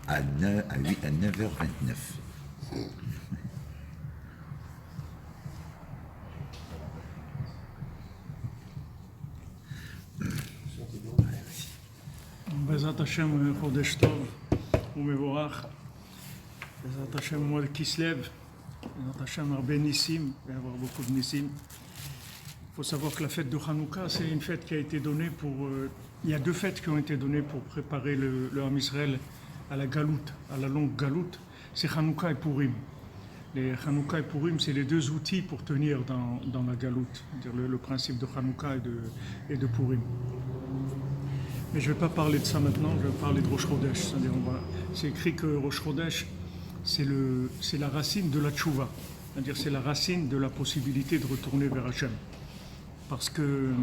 à 9h29. Bezat Hashem, Chodesh Tov, Umevorach, Bezat Hashem, mois de Kislev, Bezat Hashem, Arbe Nissim, il va y avoir beaucoup de Nissim. Il faut savoir que la fête de Hanouka, c'est une fête qui a été donnée pour... il y a deux fêtes qui ont été données pour préparer le Ham Israël à la galoute, à la longue galoute. C'est Hanouka et Purim. Les Hanouka et Purim, c'est les deux outils pour tenir dans la galoute, c'est-à-dire le principe de Hanouka et de Purim. Mais je ne vais pas parler de ça maintenant, je vais parler de Rosh Chodesh. C'est-à-dire, c'est écrit que Rosh Chodesh, c'est la racine de la tchouva. C'est-à-dire, c'est la racine de la possibilité de retourner vers Hachem. Parce que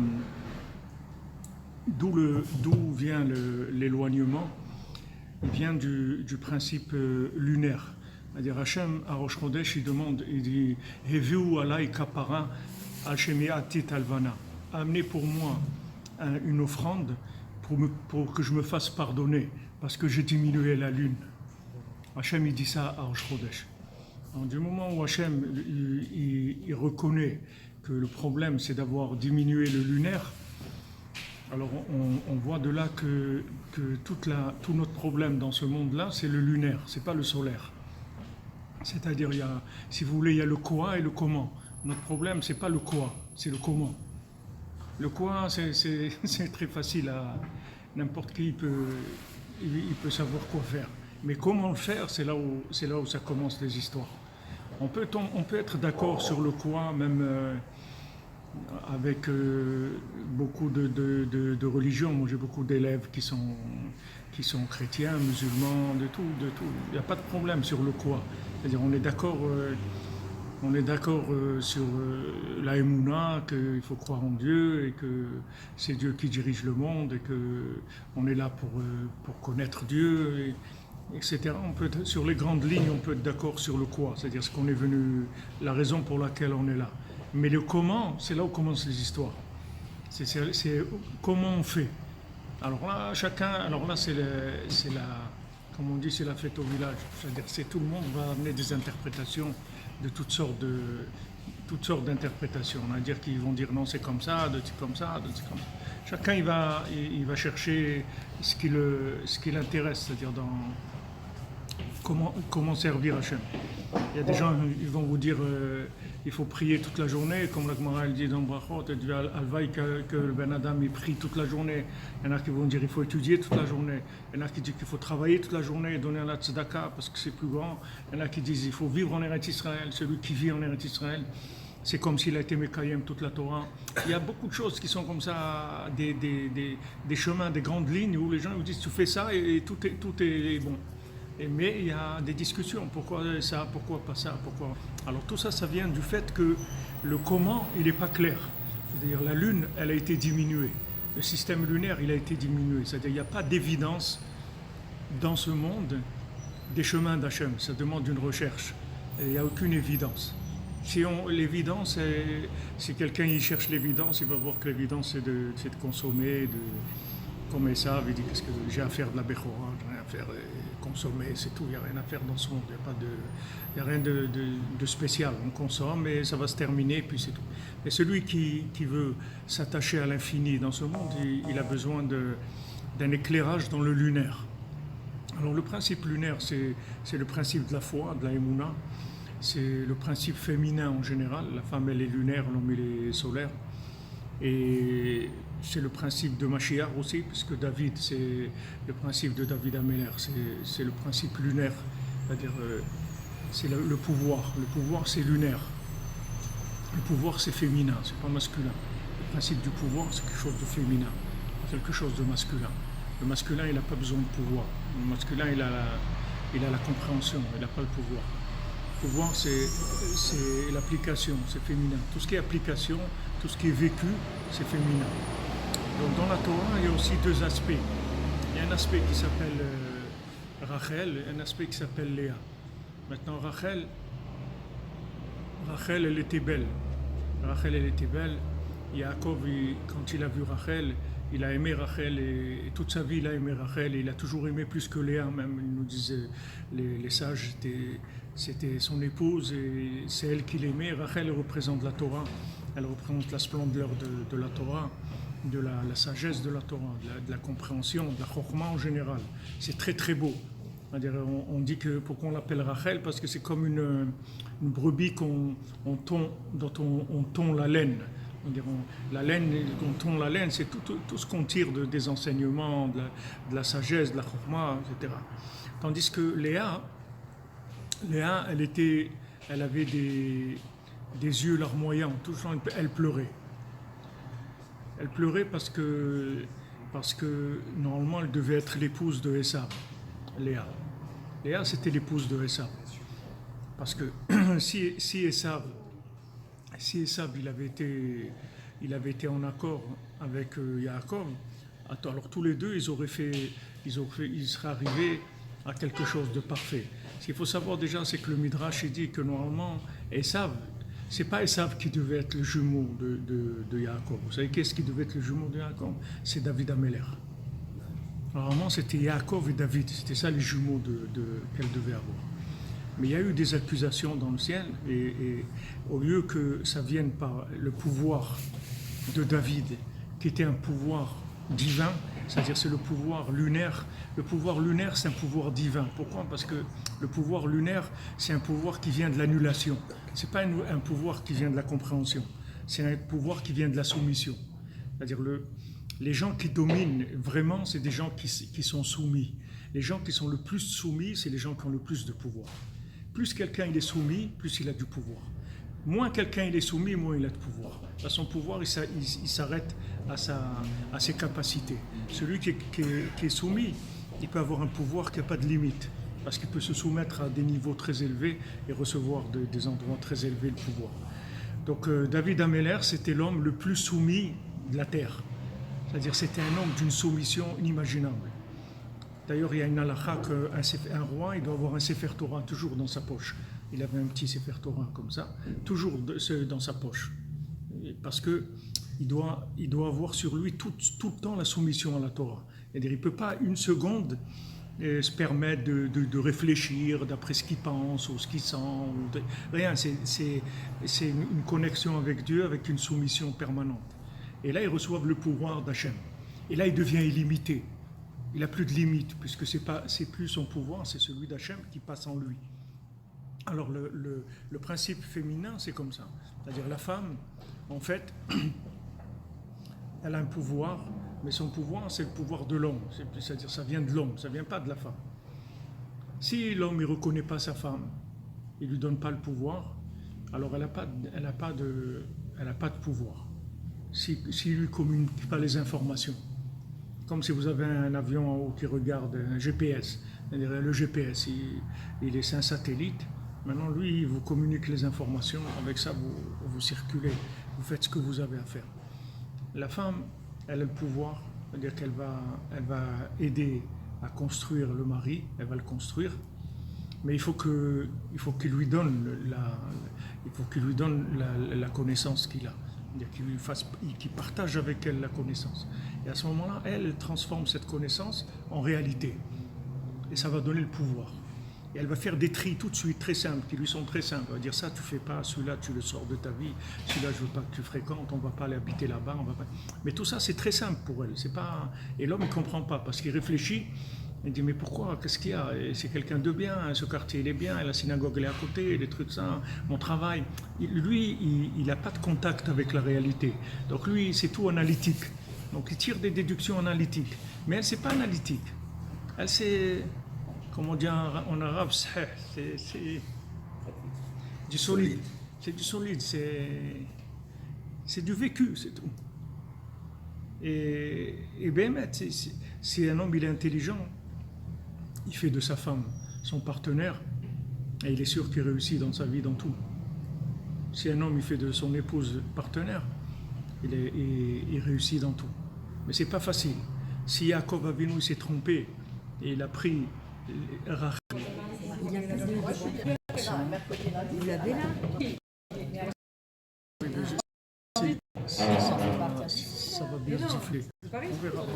d'où vient l'éloignement? Il vient du principe lunaire. C'est-à-dire, Hachem, à Rosh Chodesh, il demande, il dit « Heviu alai kapara al-shemi atit alvana » amenez pour moi une offrande pour que je me fasse pardonner, parce que j'ai diminué la lune. Hachem, il dit ça à Rosh Chodesh. Alors, du moment où Hachem il reconnaît que le problème, c'est d'avoir diminué le lunaire, alors on voit de là que tout notre problème dans ce monde-là, c'est le lunaire, c'est pas le solaire. C'est-à-dire, si vous voulez, il y a le quoi et le comment. Notre problème, c'est pas le quoi, c'est le comment. Le quoi, c'est très facile à... N'importe qui il peut savoir quoi faire. Mais comment le faire, c'est là où ça commence les histoires. On peut être d'accord sur le quoi, même avec beaucoup de religions. Moi, j'ai beaucoup d'élèves qui sont chrétiens, musulmans, de tout. Il n'y a pas de problème sur le quoi. C'est-à-dire, on est d'accord... On est d'accord sur la Emouna, qu'il faut croire en Dieu et que c'est Dieu qui dirige le monde et qu'on est là pour connaître Dieu, etc. Sur les grandes lignes, on peut être d'accord sur le quoi, c'est-à-dire ce qu'on est venu, la raison pour laquelle on est là. Mais le comment, c'est là où commencent les histoires. C'est comment on fait. Alors là, comme on dit, c'est la fête au village. C'est-à-dire que tout le monde va amener des interprétations de toutes sortes d'interprétations. On va dire qu'ils vont dire non, c'est comme ça, d'autres c'est comme ça, d'autres c'est comme ça. Chacun il va chercher ce qui l'intéresse, c'est-à-dire dans comment servir Hachem. Il y a des gens, ils vont vous dire il faut prier toute la journée, comme la Gemara dit dans Brachot, elle dit Alvaï que le Ben Adam il prie toute la journée. Il y en a qui vont dire il faut étudier toute la journée. Il y en a qui disent qu'il faut travailler toute la journée et donner à la tzedaka parce que c'est plus grand. Il y en a qui disent il faut vivre en Eretz Israël. Celui qui vit en Eretz Israël, c'est comme s'il a été Mekayem toute la Torah. Il y a beaucoup de choses qui sont comme ça, des chemins, des grandes lignes où les gens vous disent tu fais ça et tout est bon. Mais il y a des discussions, pourquoi ça, pourquoi pas ça, pourquoi... Alors tout ça, ça vient du fait que le comment, il n'est pas clair. C'est-à-dire la Lune, elle a été diminuée. Le système lunaire, il a été diminué. C'est-à-dire il n'y a pas d'évidence dans ce monde des chemins d'Hachem. Ça demande une recherche. Et il n'y a aucune évidence. L'évidence, si quelqu'un y cherche l'évidence, il va voir que l'évidence, c'est de consommer, comme ça, il dit qu'est-ce que j'ai à faire de la Bechora, j'ai rien à faire, consommer, c'est tout, il n'y a rien à faire dans ce monde, il n'y a rien de spécial, on consomme et ça va se terminer, puis c'est tout. Et celui qui veut s'attacher à l'infini dans ce monde, il a besoin d'un éclairage dans le lunaire. Alors le principe lunaire, c'est le principe de la foi, de la Emouna, c'est le principe féminin en général, la femme elle est lunaire, l'homme il est solaire. Et c'est le principe de Mashiach aussi, puisque David, c'est le principe de David Améler, c'est le principe lunaire, c'est-à-dire c'est le pouvoir. Le pouvoir, c'est lunaire. Le pouvoir, c'est féminin, c'est pas masculin. Le principe du pouvoir, c'est quelque chose de féminin, quelque chose de masculin. Le masculin, il n'a pas besoin de pouvoir. Le masculin, il a la compréhension, il n'a pas le pouvoir. Le pouvoir, c'est l'application, c'est féminin. Tout ce qui est application, tout ce qui est vécu, c'est féminin. Donc dans la Torah, il y a aussi deux aspects. Il y a un aspect qui s'appelle Rachel et un aspect qui s'appelle Léa. Maintenant, Rachel, elle était belle. Rachel, elle était belle. Yaakov, quand il a vu Rachel, il a aimé Rachel et toute sa vie il a aimé Rachel et il a toujours aimé plus que Léa même. Il nous disait, les sages, c'était son épouse et c'est elle qu'il aimait. Rachel représente la Torah, elle représente la splendeur de la Torah, de la sagesse de la Torah, de la compréhension, de la chokhmah en général. C'est très très beau. On dit que pourquoi on l'appelle Rachel, parce que c'est comme une brebis dont on tond la laine. La laine, quand on tond la laine, c'est tout ce qu'on tire des enseignements, de la sagesse, de la chokhmah, etc. Tandis que Léa, elle avait des yeux larmoyants, tout le temps elle pleurait. Elle pleurait parce que normalement elle devait être l'épouse de Esav, Léa. Léa c'était l'épouse de Esav. Parce que si Esav il avait été en accord avec Yaakov, alors tous les deux ils seraient arrivés à quelque chose de parfait. Ce qu'il faut savoir déjà, c'est que le Midrash dit que normalement Esav, c'est pas Esav qui devait être le jumeau de Yaakov. Vous savez qu'est-ce qui devait être le jumeau de Yaakov? C'est David Améler. Normalement, c'était Yaakov et David. C'était ça les jumeaux qu'elle devait avoir. Mais il y a eu des accusations dans le ciel et au lieu que ça vienne par le pouvoir de David, qui était un pouvoir divin, c'est-à-dire c'est le pouvoir lunaire. Le pouvoir lunaire, c'est un pouvoir divin. Pourquoi? Parce que le pouvoir lunaire, c'est un pouvoir qui vient de l'annulation. Ce n'est pas un pouvoir qui vient de la compréhension. C'est un pouvoir qui vient de la soumission. C'est-à-dire les gens qui dominent vraiment, c'est des gens qui sont soumis. Les gens qui sont le plus soumis, c'est les gens qui ont le plus de pouvoir. Plus quelqu'un il est soumis, plus il a du pouvoir. Moins quelqu'un il est soumis, moins il a de pouvoir. À son pouvoir, il s'arrête à ses capacités. Celui qui est soumis, il peut avoir un pouvoir qui n'a pas de limite, parce qu'il peut se soumettre à des niveaux très élevés et recevoir des endroits très élevés le pouvoir. Donc David Améler, c'était l'homme le plus soumis de la terre. C'est-à-dire c'était un homme d'une soumission inimaginable. D'ailleurs, il y a une halakha qu'un roi, il doit avoir un Sefer Torah toujours dans sa poche. Il avait un petit Sefer Torah comme ça, toujours dans sa poche. Parce qu'il doit avoir sur lui tout le temps la soumission à la Torah. C'est-à-dire, il ne peut pas une seconde se permettre de réfléchir d'après ce qu'il pense ou ce qu'il sent. Rien, c'est une connexion avec Dieu, avec une soumission permanente. Et là, ils reçoivent le pouvoir d'Hachem. Et là, il devient illimité. Il n'a plus de limite, puisque c'est plus son pouvoir, c'est celui d'Hachem qui passe en lui. Alors le principe féminin, c'est comme ça. C'est-à-dire la femme, en fait, elle a un pouvoir, mais son pouvoir, c'est le pouvoir de l'homme. C'est-à-dire ça vient de l'homme, ça ne vient pas de la femme. Si l'homme ne reconnaît pas sa femme, il ne lui donne pas le pouvoir, alors elle n'a pas de pouvoir. S'il ne lui communique pas les informations. Comme si vous avez un avion qui regarde un GPS. C'est-à-dire le GPS, il est un satellite. Maintenant, lui, il vous communique les informations. Avec ça, vous circulez. Vous faites ce que vous avez à faire. La femme, elle a le pouvoir. C'est-à-dire qu'elle va aider à construire le mari. Elle va le construire. Mais il faut qu'il lui donne la connaissance qu'il a. C'est-à-dire qu'il partage avec elle la connaissance. Et à ce moment-là, elle transforme cette connaissance en réalité. Et ça va donner le pouvoir. Et elle va faire des tris tout de suite très simples, qui lui sont très simples. Elle va dire ça, tu ne fais pas, celui-là, tu le sors de ta vie, celui-là, je ne veux pas que tu fréquentes, on ne va pas aller habiter là-bas. Mais tout ça, c'est très simple pour elle. Et l'homme ne comprend pas, parce qu'il réfléchit. Il dit, mais pourquoi? Qu'est-ce qu'il y a? C'est quelqu'un de bien, ce quartier il est bien, la synagogue elle est à côté, des trucs ça, mon travail. Lui, il n'a pas de contact avec la réalité. Donc lui, c'est tout analytique. Donc il tire des déductions analytiques. Mais elle, c'est pas analytique. Elle, c'est, comme on dit en arabe, c'est du solide. C'est du solide, c'est du vécu, c'est tout. Et bien, si un homme il est intelligent, il fait de sa femme son partenaire et il est sûr qu'il réussit dans sa vie, dans tout. Si un homme il fait de son épouse partenaire, il réussit dans tout. Mais c'est pas facile. Si Yaakov Avinu s'est trompé et il a pris Rachel. Il a plus de vous l'avez là? ça va bien siffler. On verra.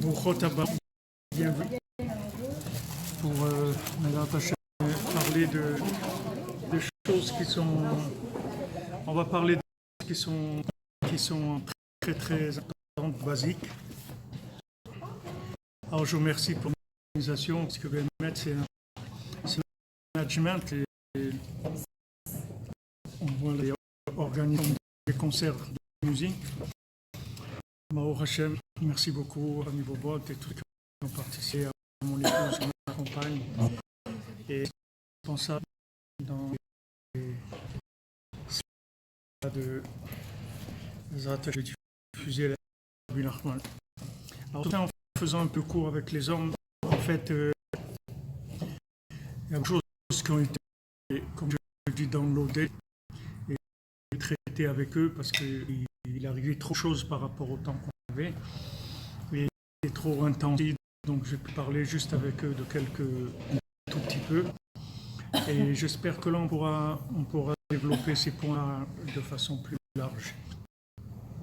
Brouchot haba, bienvenue pour parler des choses qui sont. On va parler de choses qui sont très très importantes, basiques. Alors je vous remercie pour l'organisation, parce que BMET c'est un management et on voit les organiser des concerts de musique. Maor Hachem, merci beaucoup à Niveau Bot et tous ceux qui ont participé, à mon épouse, à ma compagne. Et responsable dans les attaches de diffuser la Rabbi Nachman. Alors, en faisant un peu court avec les hommes, en fait, il y a des choses qui ont été, comme je le dis, downloadées et traitées avec eux parce qu'il arrivait trop de choses par rapport au temps qu'on avait. Et c'était trop intensif, donc j'ai pu parler juste avec eux de un tout petit peu. Et j'espère que là, on pourra développer ces points de façon plus large.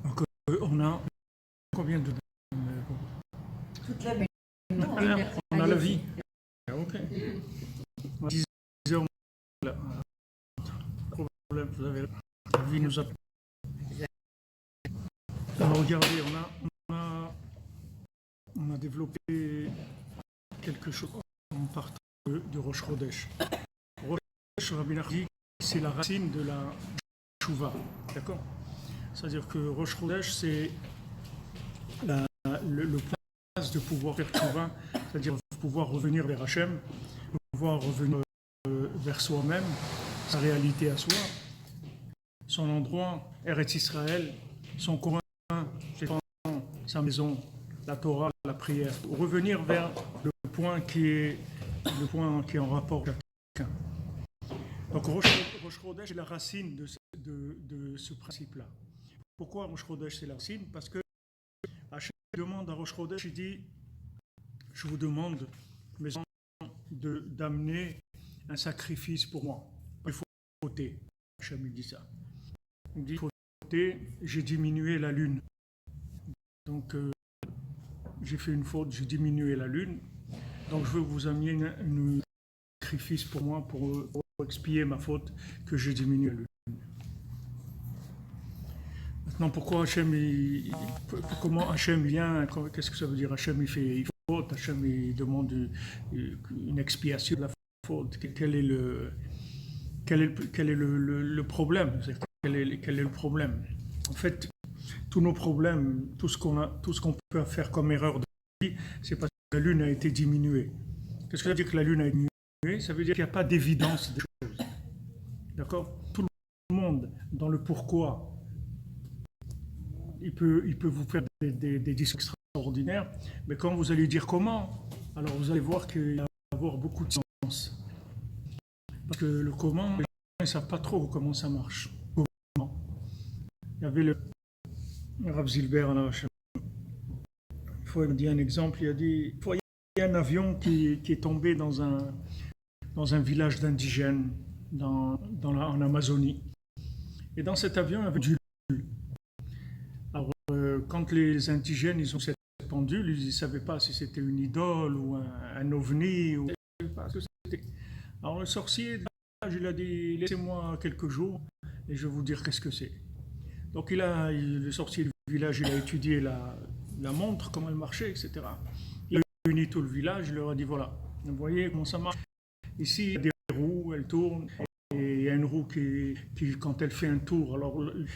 Donc, on a combien de... Toute la vie. On a la vie. Ok. 10 heures. Problème, vous avez la vie nous a. Alors regardez, on a développé quelque chose en partant de Rosh Chodesh. Rosh Rabbi Nachman, c'est la racine de la Tchouva, d'accord? C'est-à-dire que Rosh Chodesh, c'est le place de pouvoir faire Tchouva, c'est-à-dire pouvoir revenir vers Hachem, pouvoir revenir vers soi-même, sa réalité à soi, son endroit, Eretz Israël, son Coran, sa maison, la Torah, la prière, revenir vers le point qui est en rapport avec quelqu'un. Donc Rosh Chodesh est la racine de ce principe-là. Pourquoi Rosh Chodesh c'est la racine? Parce que Hachem demande à Rosh Chodesh, il dit, je vous demande, mes enfants, d'amener un sacrifice pour moi. Il faut voter. Hachem il dit ça. Il dit, il faut voter, j'ai diminué la lune. Donc, j'ai fait une faute, j'ai diminué la lune. Donc, je veux que vous ameniez un sacrifice pour moi, pour expier ma faute, que j'ai diminué la lune. Maintenant, pourquoi Hachem, comment Hachem vient, qu'est-ce que ça veut dire? Hachem, il fait faute, Hachem, il demande une expiation de la faute. Quel est le problème? Quel est le problème? En fait, tous nos problèmes, tout ce qu'on peut faire comme erreur de vie, c'est parce que la lune a été diminuée. Qu'est-ce que ça veut dire que la lune a été diminuée? Ça veut dire qu'il n'y a pas d'évidence des choses. D'accord? Tout le monde, dans le pourquoi, il peut vous faire des discours extraordinaires, mais quand vous allez dire comment, alors vous allez voir qu'il va y avoir beaucoup de sens. Parce que le comment, les gens ne savent pas trop comment ça marche. Comment. Il y avait le Rav Zilber, il m'a dit un exemple, il a dit, il y a un avion qui est tombé dans un village d'indigènes en Amazonie. Et dans cet avion, il y avait du Alors, quand les indigènes ils ont cette pendule, ils ne savaient pas si c'était une idole ou un ovni. Ou... pas ce que c'était. Alors, le sorcier du village, il a dit, laissez-moi quelques jours et je vais vous dire qu'est-ce que c'est. Donc, le sorcier du village, il a étudié la montre, comment elle marchait, etc. Il a réuni tout le village, il leur a dit, voilà, vous voyez comment ça marche. Ici, il y a des roues, elles tournent, et il y a une roue qui quand elle fait un tour, alors il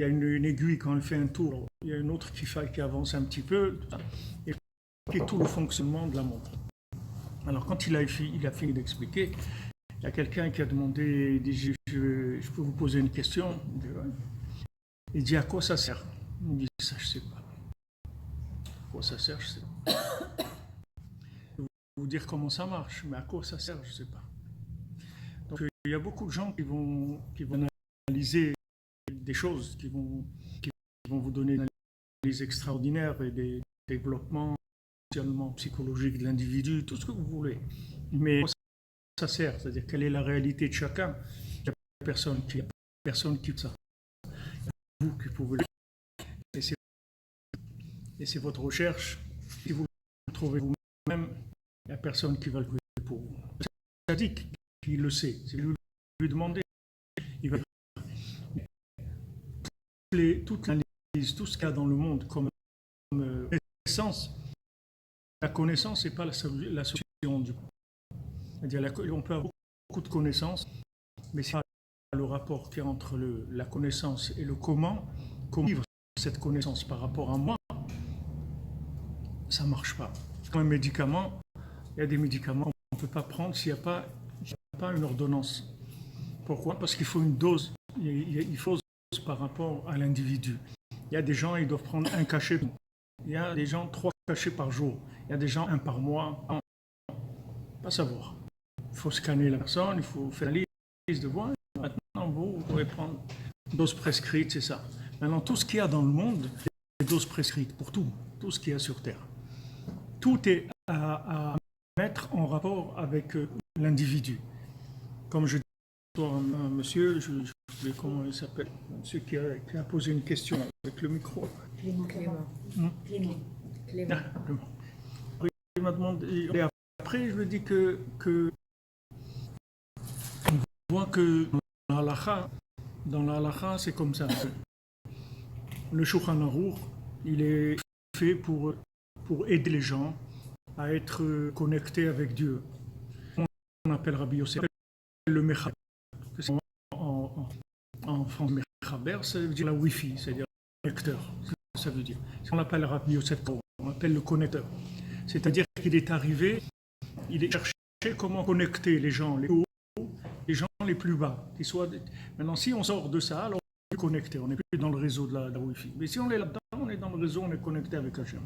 y a une aiguille quand elle fait un tour, il y a une autre qui avance un petit peu, et qui est tout le fonctionnement de la montre. Alors quand il a fini d'expliquer, il y a quelqu'un qui a demandé, il dit, je peux vous poser une question? Il dit, à quoi ça sert? Il dit, ça je sais pas. À quoi ça sert, je sais pas. Je vais vous dire comment ça marche, mais à quoi ça sert, je sais pas. Donc il y a beaucoup de gens qui vont analyser des choses, qui vont vous donner une analyse extraordinaire et des développements fonctionnement psychologique de l'individu, tout ce que vous voulez. Mais ça sert, c'est-à-dire quelle est la réalité de chacun. Il n'y a personne qui ça. Vous qui pouvez le faire. Et c'est votre recherche. Si vous le trouvez vous-même, il n'y a personne qui va le trouver pour vous. Le sadique, il le sait. C'est lui demander. Il va toute l'analyse, tout ce qu'il y a dans le monde comme connaissance. La connaissance n'est pas la solution du coup. C'est-à-dire on peut avoir beaucoup de connaissances, mais c'est le rapport qu'il y a entre la connaissance et le comment vivre cette connaissance par rapport à moi, ça ne marche pas. Comme un médicament, il y a des médicaments qu'on ne peut pas prendre s'il n'y a pas une ordonnance. Pourquoi? Parce qu'il faut une dose, il faut une dose par rapport à l'individu. Il y a des gens, ils doivent prendre un cachet. Il y a des gens, 3 cachets par jour. Il y a des gens, 1 par mois. Pas savoir. Il faut scanner la personne, il faut faire la liste de voix. Maintenant, vous pouvez prendre une dose prescrite, c'est ça. Maintenant, tout ce qu'il y a dans le monde, c'est des doses prescrites pour tout ce qu'il y a sur Terre. Tout est à mettre en rapport avec l'individu. Comme je dis à un monsieur, je sais comment il s'appelle, monsieur qui a posé une question avec le micro. Clément. Il m'a demandé, et après je lui ai dit que on voit que dans la halakha, c'est comme ça. Le Shulchan Aruch, il est fait pour aider les gens à être connectés avec Dieu. On appelle Rabbi Yosef le Mechaber. En français, Mechaber, ça veut dire la Wi-Fi, c'est-à-dire le connecteur. Ça veut dire. On l'appelle Rabbi Yosef, on l'appelle le connecteur. C'est-à-dire qu'il est arrivé, il est cherché comment connecter les gens les hauts, les gens les plus bas. Maintenant, si on sort de ça, alors on est connecté, on n'est plus dans le réseau de la Wi-Fi. Mais si on est là-dedans, on est dans le réseau, on est connecté avec Hachem.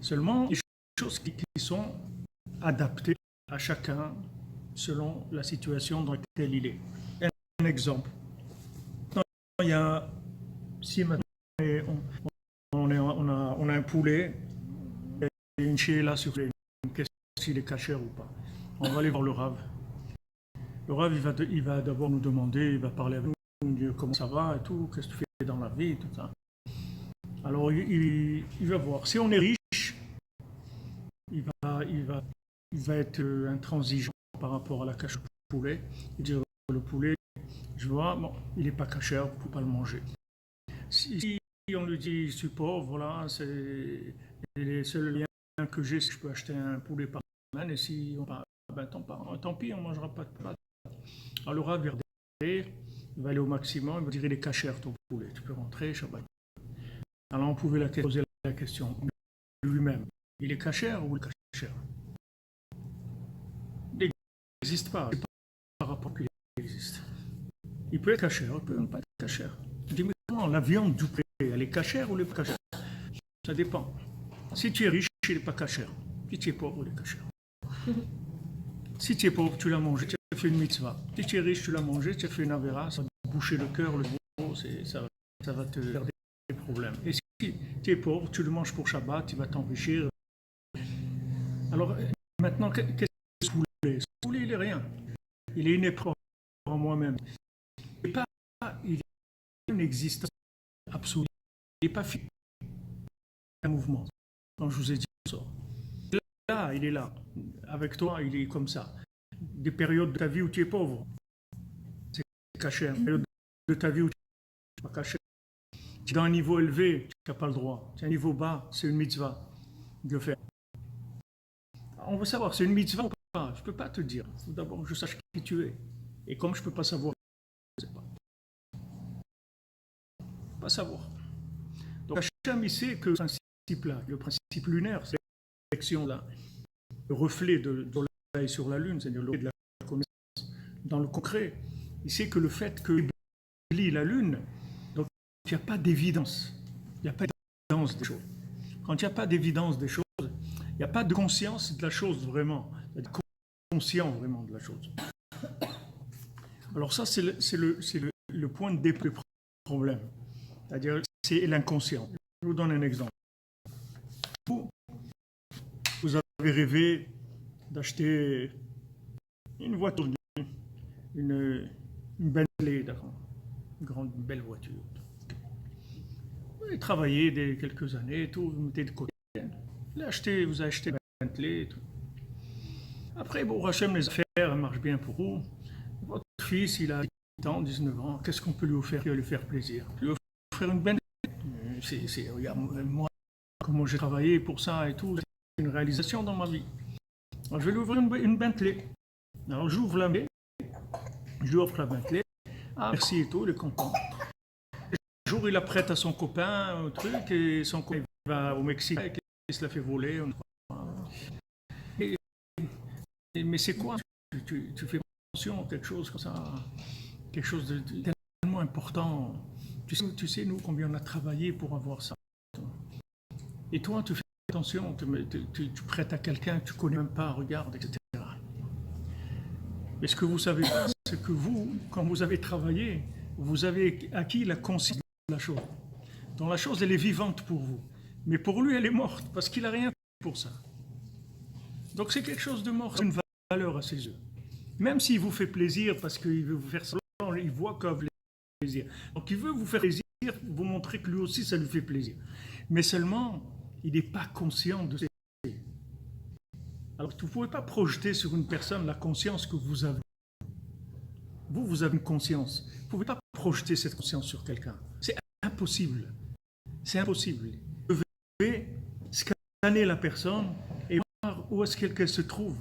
Seulement, il y a des choses qui sont adaptées à chacun selon la situation dans laquelle il est. Un exemple. Il y a, si maintenant on a un poulet, et une chéla sur une question s'il est cachère ou pas. On va aller voir le Rav. Le Rav, il va d'abord nous demander, il va parler avec nous, nous dire comment ça va et tout, qu'est-ce que tu fais dans la vie, tout ça. Alors il va voir. Si on est riche, il va être intransigeant par rapport à la cachère du poulet. Il dit le poulet, je vois, bon, il n'est pas cachère, il ne faut pas le manger. Si on lui dit je suis pauvre, voilà, c'est les seuls liens que j'ai, c'est que je peux acheter un poulet par semaine, et si on parle, ben tant pis, on ne mangera pas de pâtes. Alors le Rav, il va aller au maximum, il va dire il est cachère ton poulet, tu peux rentrer, Shabbat. Alors on pouvait poser la question lui-même, il est cachère ou il est cachère? Il n'existe pas, c'est pas par rapport qu'il existe. Il peut être cachère, il peut ne pas être cachère. Je dis mais comment la viande du poulet, elle est cachère ou elle n'est pas cachère? Ça dépend. Si tu es riche, il n'est pas cachère. Si tu es pauvre, il est cachère. Si tu es pauvre, tu l'as mangé, tu as fait une mitzvah. Si tu es riche, tu l'as mangé, tu as fait une avéra, ça va te boucher le cœur, le cerveau, ça va te faire des problèmes. Et si tu es pauvre, tu le manges pour Shabbat, tu vas t'enrichir. Alors maintenant, qu'est-ce que ce poulet? Ce poulet, il n'est rien. Il est une épreuve en moi-même. Il est une existence absolue. Il n'est pas fini. Un mouvement. Quand je vous ai dit ça. Là, il est là. Avec toi, il est comme ça. Des périodes de ta vie où tu es pauvre, c'est caché. Une période de ta vie où tu n'es pas caché. Tu es dans un niveau élevé, tu n'as pas le droit. Tu es à un niveau bas, c'est une mitzvah de le faire. On veut savoir, c'est une mitzvah ou pas? Je ne peux pas te dire. Il faut d'abord que je sache qui tu es. Et comme je ne peux pas savoir, je ne sais pas. Pas savoir. Donc Hachem, il sait que ce principe-là, le principe lunaire, c'est l'élection-là, le reflet de soleil sur la lune, c'est-à-dire le reflet de la connaissance. Dans le concret, il sait que le fait que lit la lune, donc il n'y a pas d'évidence. Il n'y a pas d'évidence des choses. Quand il n'y a pas d'évidence des choses, il n'y a pas de conscience de la chose vraiment. Il y a conscient vraiment de la chose. Alors ça, c'est le point de départ du problème. C'est-à-dire, c'est l'inconscient. Je vous donne un exemple. rêvé d'acheter une voiture, une Bentley, d'accord, une belle voiture. Vous avez travaillé quelques années, et tout, vous mettez de côté. Vous avez acheté une Bentley et tout. Après, bon, Hachem, les affaires marchent bien pour vous. Votre fils, il a 18 ans, 19 ans. Qu'est-ce qu'on peut lui offrir qui va lui faire plaisir? Lui offrir une Bentley. Regarde, moi, comment j'ai travaillé pour ça et tout, c'est une réalisation dans ma vie. Alors, je vais lui ouvrir une Bentley. Alors, j'ouvre la Bentley, je lui offre la Bentley. Ah, merci et tout, il est content. Un jour, il la prête à son copain, un truc, et son copain va au Mexique et il se la fait voler. Mais c'est quoi? Tu fais attention à quelque chose comme ça, quelque chose de tellement important. Tu sais, nous, combien on a travaillé pour avoir ça. Et toi, tu fais attention, tu prêtes à quelqu'un que tu ne connais même pas, regarde, etc. Mais ce que vous savez pas, c'est que vous, quand vous avez travaillé, vous avez acquis la conscience de la chose. Donc la chose, elle est vivante pour vous. Mais pour lui, elle est morte, parce qu'il n'a rien fait pour ça. Donc c'est quelque chose de mort, c'est une valeur à ses yeux. Même s'il vous fait plaisir, parce qu'il veut vous faire ça, il voit que vous plaisir. Donc il veut vous faire plaisir, vous montrer que lui aussi, ça lui fait plaisir. Mais seulement, il n'est pas conscient de ses plaisirs. Alors vous ne pouvez pas projeter sur une personne la conscience que vous avez. Vous avez une conscience. Vous ne pouvez pas projeter cette conscience sur quelqu'un. C'est impossible. C'est impossible. Vous devez scanner la personne et voir où est-ce qu'elle se trouve.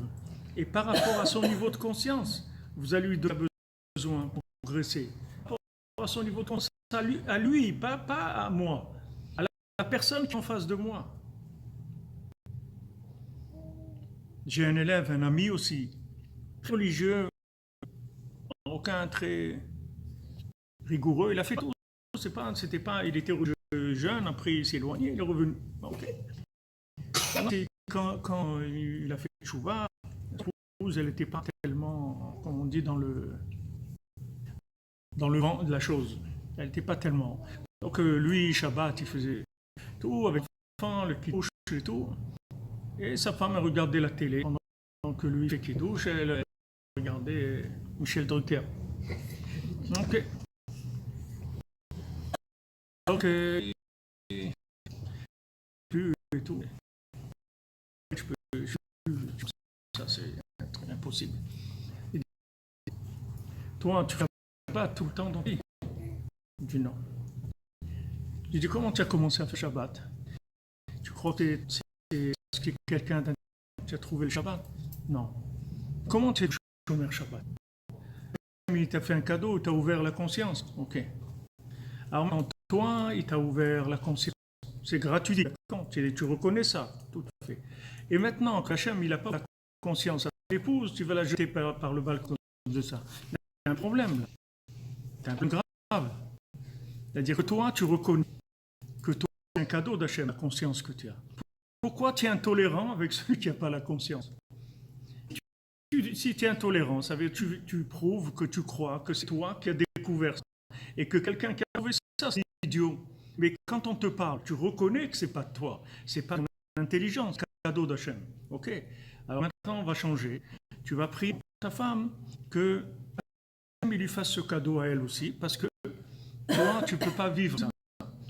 Et par rapport à son niveau de conscience, vous allez lui donner besoin pour progresser. Par rapport à son niveau de conscience, à lui, pas à moi. À la personne qui est en face de moi. J'ai un élève, un ami aussi, très religieux, aucun très rigoureux. Il a fait tout. Il était jeune, après il s'est éloigné, il est revenu. Okay. Quand il a fait Tchouva, elle n'était pas tellement, comme on dit, dans le vent de la chose. Elle n'était pas tellement. Donc lui, Shabbat, il faisait tout avec l'enfant, le kidouche et tout. Et sa femme a regardé la télé. Pendant que lui fait kidouche, elle regardait Michel Drucker. Ok. Donc, plus et tout. Ça, c'est impossible. Toi, tu ne fais pas tout le temps dans ta vie. Je dis non. Je dis comment tu as commencé à faire Shabbat? Tu crois que c'est parce que quelqu'un tu as trouvé le Shabbat? Non. Comment tu es chômeur Shabbat? Il t'a fait un cadeau, il t'a ouvert la conscience. Ok. Alors, toi, il t'a ouvert la conscience. C'est gratuit. Tu reconnais ça, tout à fait. Et maintenant, Hachem, il n'a pas la conscience à ton épouse, tu vas la jeter par le balcon de ça. Il y a un problème là. C'est un problème grave. C'est-à-dire que toi, tu reconnais que toi, c'est un cadeau d'Hachem, la conscience que tu as. Pourquoi tu es intolérant avec celui qui n'a pas la conscience? Si tu es intolérant, ça veut dire que tu prouves que tu crois que c'est toi qui as découvert ça. Et que quelqu'un qui a trouvé ça, c'est idiot. Mais quand on te parle, tu reconnais que ce n'est pas toi. Ce n'est pas ton intelligence, c'est un cadeau d'Hachem. Ok? Alors maintenant, on va changer. Tu vas prier pour ta femme que Hachem lui fasse ce cadeau à elle aussi. Parce que toi, tu ne peux pas vivre ça.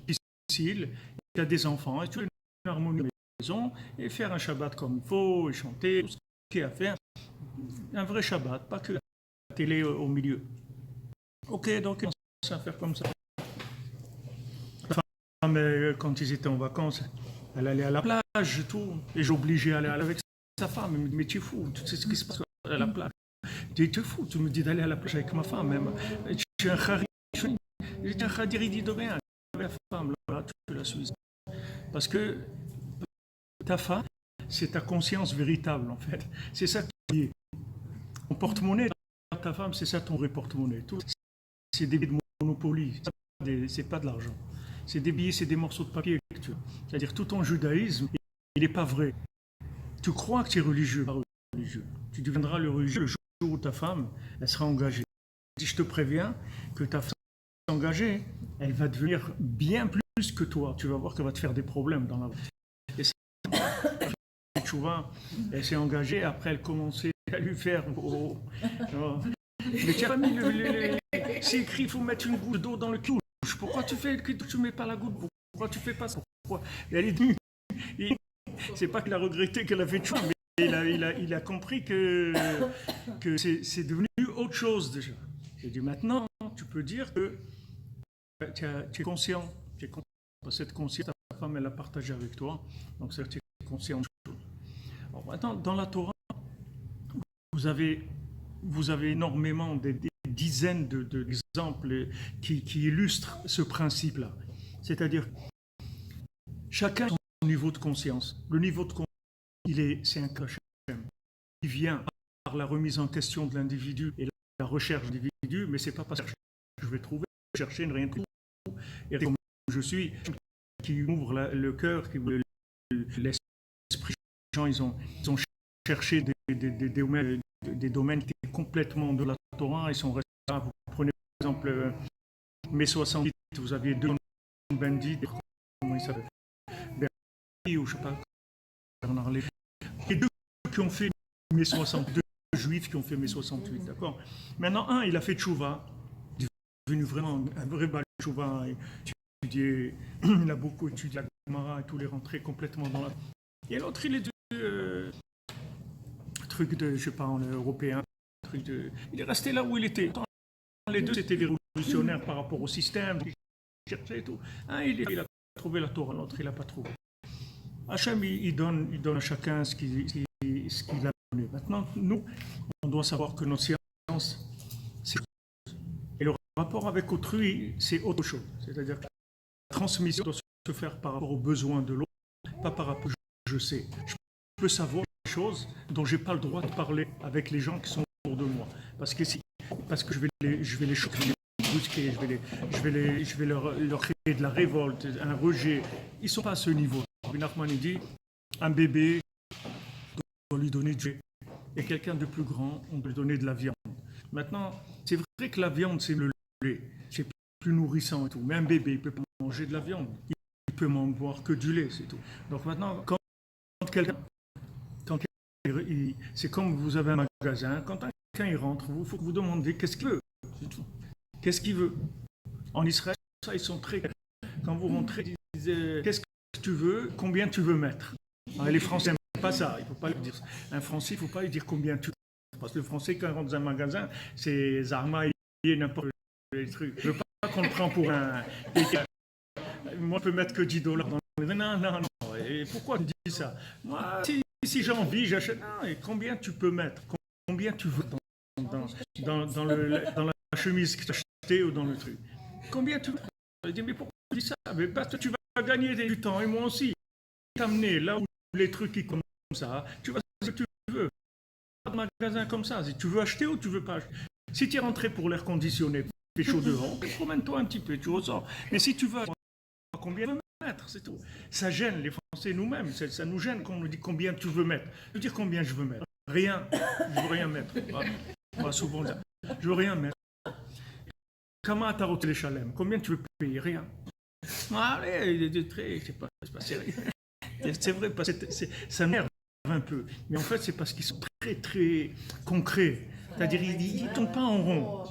C'est difficile. Tu as des enfants et tu as une harmonie à la maison et faire un Shabbat comme il faut et chanter, tout ce qu'il y a à faire. Un vrai Shabbat, pas que la télé au milieu. Ok, donc on commence à faire comme ça. La femme, quand ils étaient en vacances, elle allait à la plage et tout, et j'obligeais à aller avec sa femme. Elle me dit, mais tu es fou, tu sais ce qui se passe à la plage. Tu es fou, tu me dis d'aller à la plage avec ma femme. Même. Tu es un khadir, il dit de rien. La femme, là, tu la suis. Parce que ta femme, c'est ta conscience véritable, en fait. C'est ça qui est. Ton porte-monnaie, ta femme, c'est ça ton vrai porte-monnaie. Tout, c'est des billets de Monopoly, c'est pas de l'argent. C'est des billets, c'est des morceaux de papier que tu as. C'est-à-dire tout ton judaïsme, il n'est pas vrai. Tu crois que tu es religieux, pas religieux. Tu deviendras le religieux le jour où ta femme, elle sera engagée. Si je te préviens que ta femme est engagée, elle va devenir bien plus que toi. Tu vas voir qu'elle va te faire des problèmes dans la vie. Et ça, tchouva, elle s'est engagée, après elle commençait à lui faire... Mais tu n'as pas mis c'est écrit, il faut mettre une goutte d'eau dans le douche. Pourquoi tu ne mets pas la goutte? Pourquoi tu fais pas ça? Pourquoi? Et elle dit, c'est pas qu'il a regretté qu'elle a fait tchouva, mais il a compris que c'est devenu autre chose déjà. J'ai dit, maintenant, tu peux dire que tu es conscient. Cette conscience, ta femme, elle l'a partagée avec toi. Donc, tu es conscient de choses. Alors, maintenant, dans la Torah, vous avez énormément des dizaines d'exemples qui illustrent ce principe-là. C'est-à-dire, chacun a son niveau de conscience. Le niveau de conscience, c'est un cachet. Il vient par la remise en question de l'individu et la recherche de l'individu, mais ce n'est pas parce que je vais trouver, chercher, ne rien trouver. Et comme je suis, qui ouvre le cœur, qui ouvre l'esprit. Les gens, ils ont cherché des domaines qui étaient complètement de la Torah, ils sont restés là. Vous prenez par exemple mai 68, vous aviez deux bandits, comment ils s'appellent, Bernie ou je ne sais pas, Bernard Lévy. Et deux qui ont fait mai 62, juifs qui ont fait mai 68, d'accord. Maintenant, un, il a fait tchouva, il est devenu vraiment un vrai bal tchouva. Il a beaucoup étudié la Gemara et tout, il est rentré complètement dans la... Et l'autre, il est devenu truc de, je sais pas, européen, il est resté là où il était. Les deux étaient des révolutionnaires par rapport au système, il cherchait et tout. Un, il a trouvé la Torah, l'autre, il n'a pas trouvé. Hachem, il donne à chacun ce qu'il a donné. Maintenant, nous, on doit savoir que notre science, c'est... Et le rapport avec autrui, c'est autre chose. C'est-à-dire que la transmission doit se faire par rapport aux besoins de l'autre, pas par rapport à je sais. Je peux savoir des choses dont je n'ai pas le droit de parler avec les gens qui sont autour de moi. Parce que je vais les choquer, brusquer, je vais leur créer de la révolte, un rejet. Ils ne sont pas à ce niveau. Rabbi Nachman dit, un bébé, on doit lui donner du lait. Et quelqu'un de plus grand, on doit lui donner de la viande. Maintenant, c'est vrai que la viande, c'est le lait. C'est plus nourrissant et tout. Mais un bébé, il ne peut pas manger de la viande. Il peut m'en boire que du lait, c'est tout. Donc maintenant, quand quelqu'un, c'est comme vous avez un magasin, quand quelqu'un il rentre, il faut que vous demandez qu'est-ce qu'il veut. C'est tout. Qu'est-ce qu'il veut? En Israël, ça, ils sont très... Quand vous rentrez, ils disent qu'est-ce que tu veux, combien tu veux mettre. Alors, les Français n'aiment pas ça, il ne faut pas lui dire ça. Un Français, il ne faut pas lui dire combien tu veux. Parce que le Français, quand il rentre dans un magasin, c'est Zarma et n'importe quel truc. Je ne veux pas qu'on le prend pour un... Moi, je peux mettre que $10 dans le... Non. Et pourquoi tu dis ça? Moi, si j'ai envie, j'achète. Non, et combien tu peux mettre? Combien tu veux dans la chemise que tu as achetée ou dans le truc? Combien tu veux? Je dis, mais pourquoi tu dis ça? Mais parce que tu vas gagner du temps, et moi aussi. T'amener là où les trucs qui comme ça, tu vas ce que tu veux. Pas de magasin comme ça. Si tu veux acheter ou tu veux pas acheter. Si tu es rentré pour l'air conditionné, il fait chaud dehors, promène-toi un petit peu, tu ressors. Mais si tu veux combien tu veux mettre, c'est tout. Ça gêne les Français nous-mêmes, ça nous gêne quand on nous dit combien tu veux mettre. Je veux dire combien je veux mettre. Rien, je veux rien mettre. On va souvent dire, je veux rien mettre. Comment t'as roté les chalem? Combien tu veux payer? Rien. Allez, c'est pas sérieux. C'est vrai, parce que ça m'énerve un peu. Mais en fait, c'est parce qu'ils sont très, très concrets. C'est-à-dire, ils ne tournent pas en rond.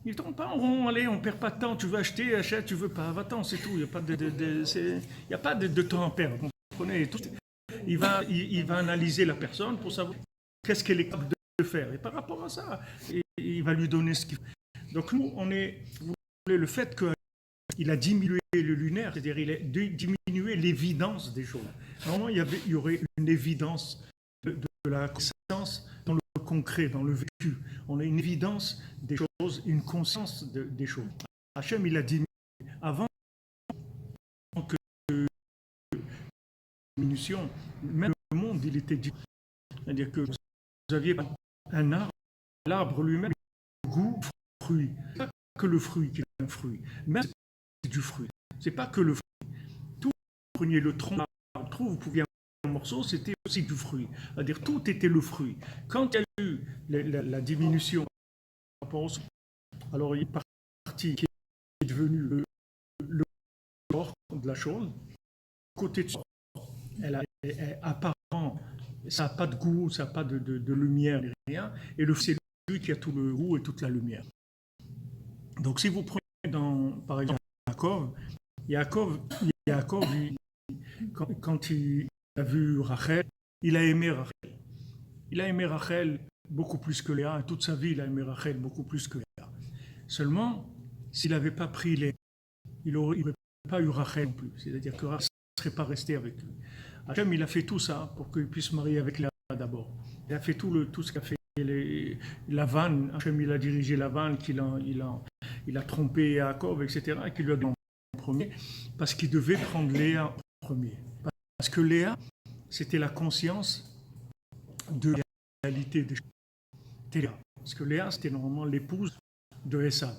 Ils ne tournent pas en rond. Allez, on ne perd pas de temps. Tu veux acheter, achète, tu veux pas. Va-t'en, c'est tout. Il n'y a pas de temps à perdre. Vous comprenez? Il va analyser la personne pour savoir qu'est-ce qu'elle est capable de faire. Et par rapport à ça, il va lui donner ce qu'il faut. Donc nous, vous voulez, le fait qu'il a diminué le lunaire, c'est-à-dire il a diminué l'évidence des choses. Normalement, il y aurait une évidence de la connaissance dans le concret, dans le vécu. On a une évidence des choses, une conscience des choses. Hachem, il a diminué. Avant que diminution, même le monde, il était diminué. C'est-à-dire que vous aviez un arbre, l'arbre lui-même, goût, fruit. Pas que le fruit qui est un fruit, mais c'est du fruit. C'est pas que le fruit. Tout, vous preniez le tronc de l'arbre, vous pouviez un morceau, c'était aussi du fruit. C'est-à-dire tout était le fruit. Quand il y a eu la diminution par rapport au sol, alors il est parti qui est devenu le corps de la chose. Côté de ça, elle apparaît ça n'a pas de goût, ça n'a pas de lumière, ni rien. Et c'est lui qui a tout le goût et toute la lumière. Donc si vous prenez par exemple Yaakov, quand il a vu Rachel, il a aimé Rachel. Il a aimé Rachel beaucoup plus que Léa, et toute sa vie il a aimé Rachel beaucoup plus que Léa. Seulement, s'il n'avait pas pris Léa, il n'aurait pas eu Rachel non plus. C'est-à-dire que Rachel ne serait pas resté avec lui. Hachem, il a fait tout ça pour qu'il puisse se marier avec Léa d'abord. Il a fait tout ce qu'a fait Lavan. Hachem, il a dirigé Lavan, il a trompé Yaakov, etc., et qu'il lui a donné en premier, parce qu'il devait prendre Léa en premier. Parce que Léa, c'était la conscience de la réalité des choses. Parce que Léa, c'était normalement l'épouse de Esav.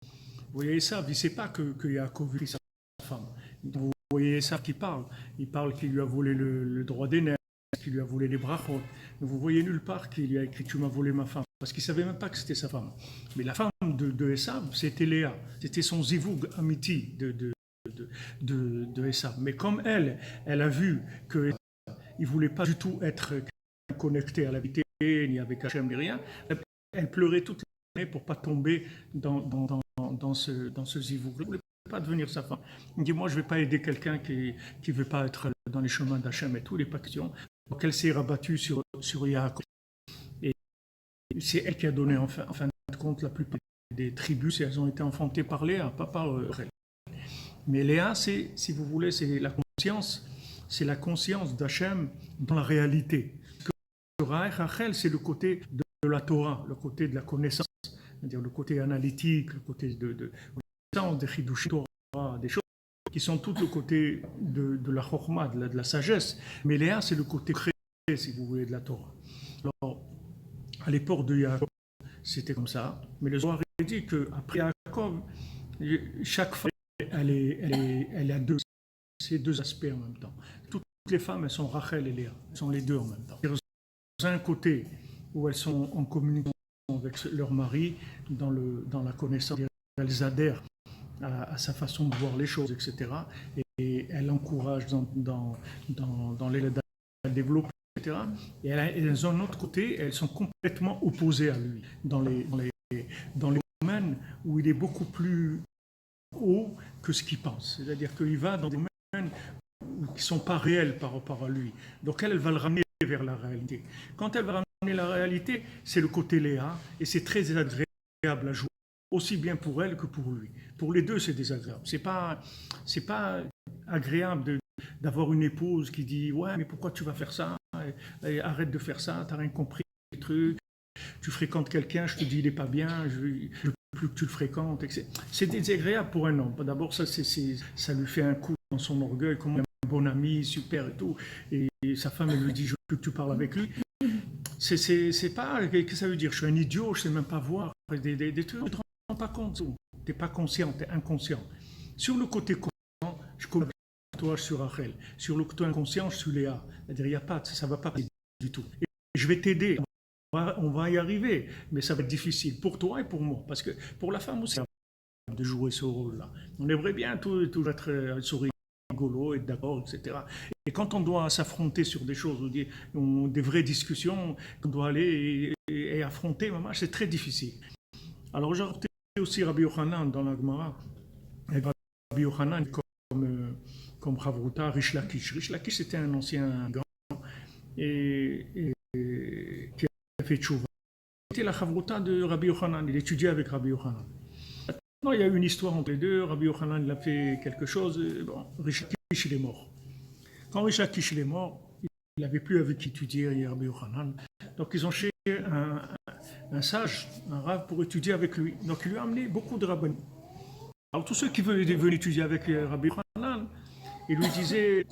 Vous voyez, Esav, il ne sait pas que Yaakov prit sa femme. Vous voyez Esav qui parle. Il parle qu'il lui a volé le droit d'aînesse, qu'il lui a volé les brachot. Vous voyez nulle part qu'il lui a écrit « Tu m'as volé ma femme ». Parce qu'il ne savait même pas que c'était sa femme. Mais la femme de Esav, c'était Léa. C'était son zivoug amiti de Esav. Mais comme elle a vu qu'il ne voulait pas du tout être connecté à la vérité, ni avec Hachem, ni rien, elle pleurait toute l'année pour ne pas tomber dans ce zivoug. Elle ne voulait pas devenir sa femme. Elle dit, moi, je ne vais pas aider quelqu'un qui ne veut pas être dans les chemins d'Hachem et tout, les pactions. Donc, elle s'est rabattue sur Yaakov. Et c'est elle qui a donné, en fin de compte, la plupart des tribus, elles ont été enfantées par Léa, pas par Rachel. Mais Léa, si vous voulez, c'est la conscience d'Hachem dans la réalité. Rachel, c'est le côté de la Torah, le côté de la connaissance, c'est-à-dire le côté analytique, le côté de connaissance, des chidushim Torah, des choses qui sont tout le côté de la chorma, de la sagesse. Mais Léa, c'est le côté créé, si vous voulez, de la Torah. Alors, à l'époque de Yaakov, c'était comme ça. Mais le Zohar dit qu'après Yaakov, chaque femme, elle a ces deux aspects en même temps. Toutes les femmes, elles sont Rachel et Léa. Elles sont les deux en même temps. Dans un côté où elles sont en communication avec leur mari, dans la connaissance, elles adhèrent à sa façon de voir les choses, etc. Et elles l'encouragent dans les développer, etc. Et elles ont un autre côté, elles sont complètement opposées à lui, dans les domaines où il est beaucoup plus haut que ce qu'il pense. C'est-à-dire qu'il va dans des domaines qui ne sont pas réels par rapport à lui. Donc elle va le ramener vers la réalité. Quand elle va ramener la réalité, c'est le côté Léa, et c'est très agréable à jouer, aussi bien pour elle que pour lui. Pour les deux, c'est désagréable. C'est pas agréable d'avoir une épouse qui dit « Ouais, mais pourquoi tu vas faire ça ? Arrête de faire ça, t'as rien compris, les trucs. Tu fréquentes quelqu'un, je te dis il n'est pas bien, je veux plus que tu le fréquentes. » C'est désagréable pour un homme. D'abord, ça lui fait un coup dans son orgueil, comme un bon ami, super et tout. Et sa femme, elle lui dit « Je veux plus que tu parles avec lui. » C'est pas... Qu'est-ce que ça veut dire ? Je suis un idiot, je ne sais même pas voir des trucs. Tu ne te rends pas compte. Tu n'es pas conscient, tu es inconscient. Sur le côté conscient, je connais toi sur Rachel. Sur le côté inconscient, je suis Léa. C'est-à-dire, il n'y a pas, ça ne va pas du tout. Et je vais t'aider. On va y arriver, mais ça va être difficile pour toi et pour moi. Parce que pour la femme aussi, de jouer ce rôle-là. On aimerait bien tout être sourire, rigolo, être d'accord, etc. Et quand on doit s'affronter sur des choses, des vraies discussions, qu'on doit aller et affronter, c'est très difficile. Alors j'ai retenu aussi Rabbi Yochanan dans la Gemara. Rabbi Yochanan comme Chavruta, Rish Lakish. Rish Lakish, c'était un ancien grand et qui a fait tchouva. C'était la Chavruta de Rabbi Yochanan. Il étudiait avec Rabbi Yochanan. Maintenant, il y a eu une histoire entre les deux. Rabbi Yochanan, il a fait quelque chose. Bon, Rish Lakish, il est mort. Quand Rish Lakish est mort, il n'avait plus avec qui étudier Rabbi Yochanan. Donc ils ont cherché un sage, un rav, pour étudier avec lui. Donc il lui a amené beaucoup de rabbins. Alors tous ceux qui venaient étudier avec Rabbi Yochanan, il lui disait,